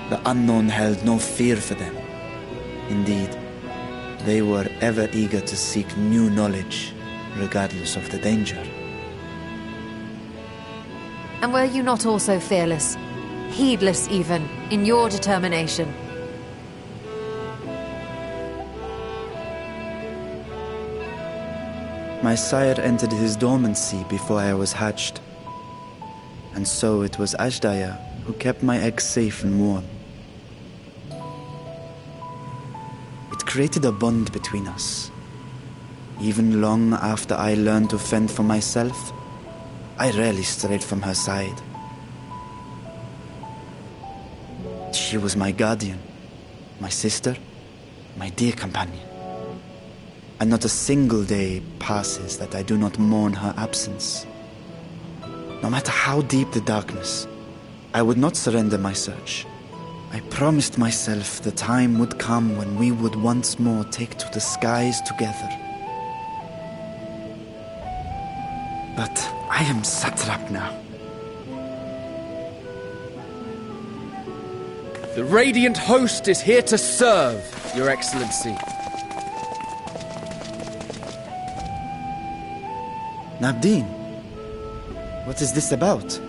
The unknown held no fear for them. Indeed, they were ever eager to seek new knowledge, regardless of the danger. And were you not also fearless, heedless even, in your determination? My sire entered his dormancy before I was hatched. And so it was Ashdaya who kept my eggs safe and warm. It created a bond between us. Even long after I learned to fend for myself, I rarely strayed from her side. She was my guardian, my sister, my dear companion. And not a single day passes that I do not mourn her absence. No matter how deep the darkness, I would not surrender my search. I promised myself the time would come when we would once more take to the skies together. But I am satrap now. The Radiant Host is here to serve, Your Excellency. Nabdeen, what is this about?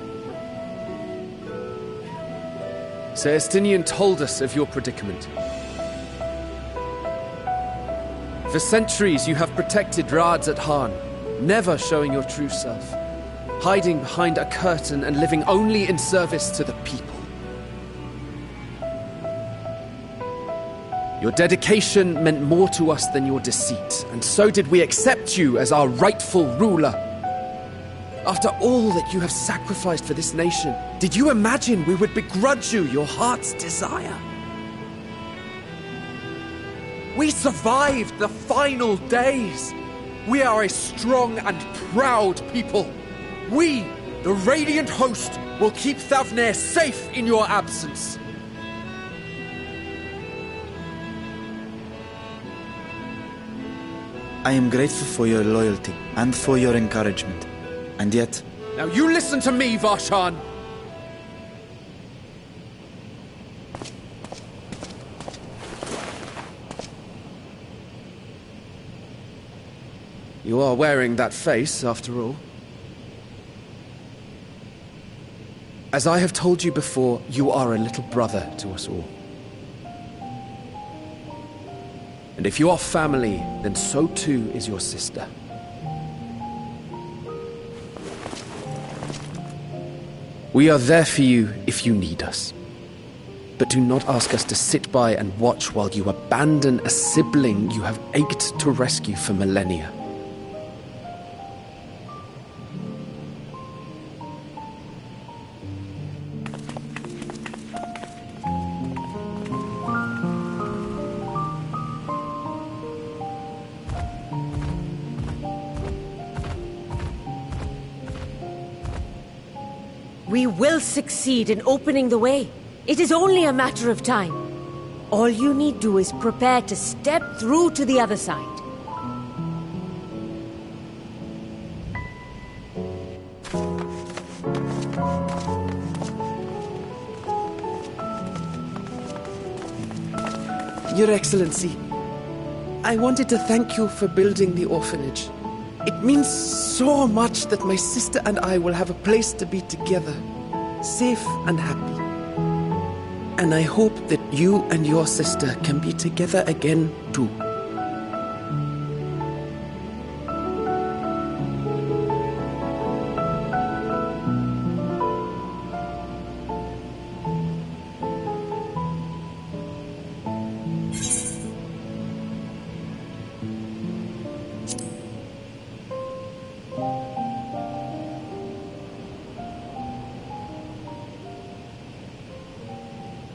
Sir Estinian told us of your predicament. For centuries you have protected Radzat Han, never showing your true self, hiding behind a curtain and living only in service to the people. Your dedication meant more to us than your deceit, and so did we accept you as our rightful ruler. After all that you have sacrificed for this nation, did you imagine we would begrudge you your heart's desire? We survived the final days. We are a strong and proud people. We, the Radiant Host, will keep Thavnair safe in your absence. I am grateful for your loyalty and for your encouragement. And yet... Now you listen to me, Varshan! You are wearing that face, after all. As I have told you before, you are a little brother to us all. And if you are family, then so too is your sister. We are there for you if you need us. But do not ask us to sit by and watch while you abandon a sibling you have ached to rescue for millennia. We will succeed in opening the way. It is only a matter of time. All you need do is prepare to step through to the other side. Your Excellency, I wanted to thank you for building the orphanage. It means so much that my sister and I will have a place to be together, safe and happy. And I hope that you and your sister can be together again, too.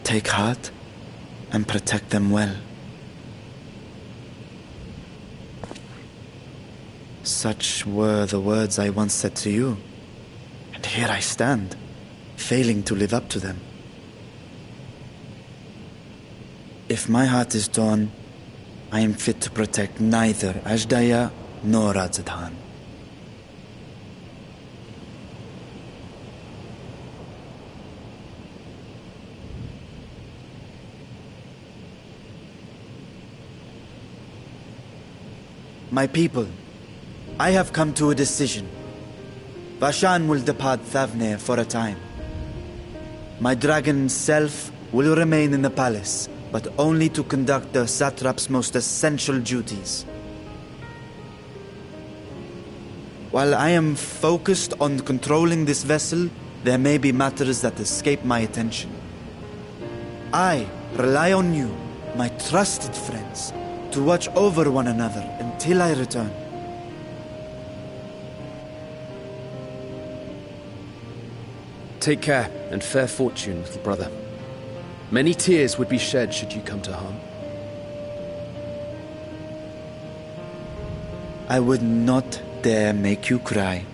Take heart and protect them well. Such were the words I once said to you, and here I stand, failing to live up to them. If my heart is torn, I am fit to protect neither Ajdaya nor Radzadhan. My people, I have come to a decision. Vashan will depart Thavne for a time. My dragon self will remain in the palace, but only to conduct the satrap's most essential duties. While I am focused on controlling this vessel, there may be matters that escape my attention. I rely on you, my trusted friends, to watch over one another until I return. Take care and fair fortune, little brother. Many tears would be shed should you come to harm. I would not dare make you cry.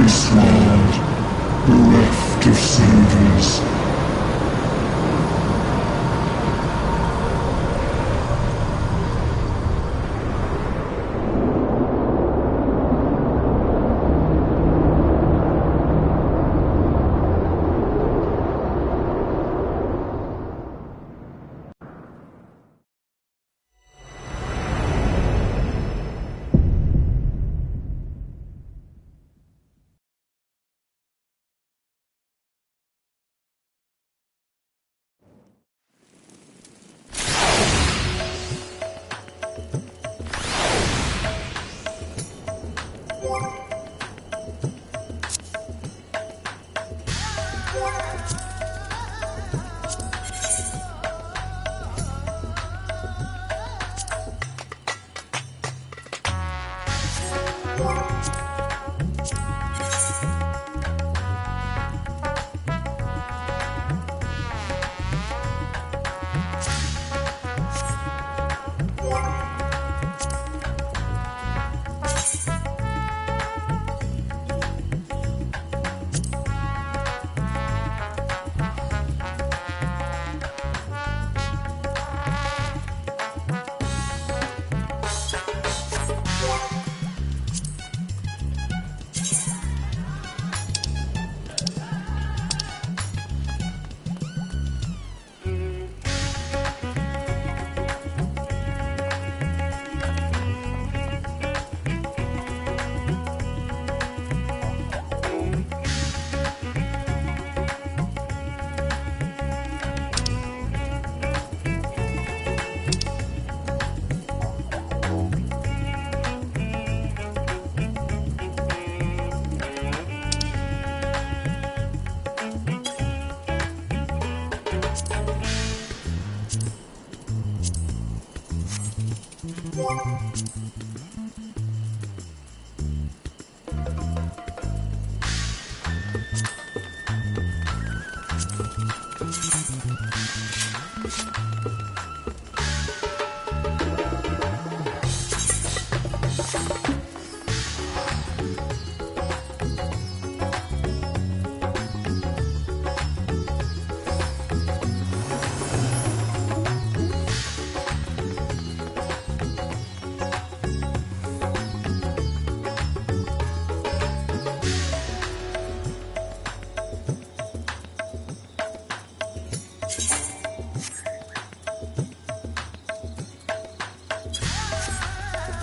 this world, bereft of saviors.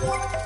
What?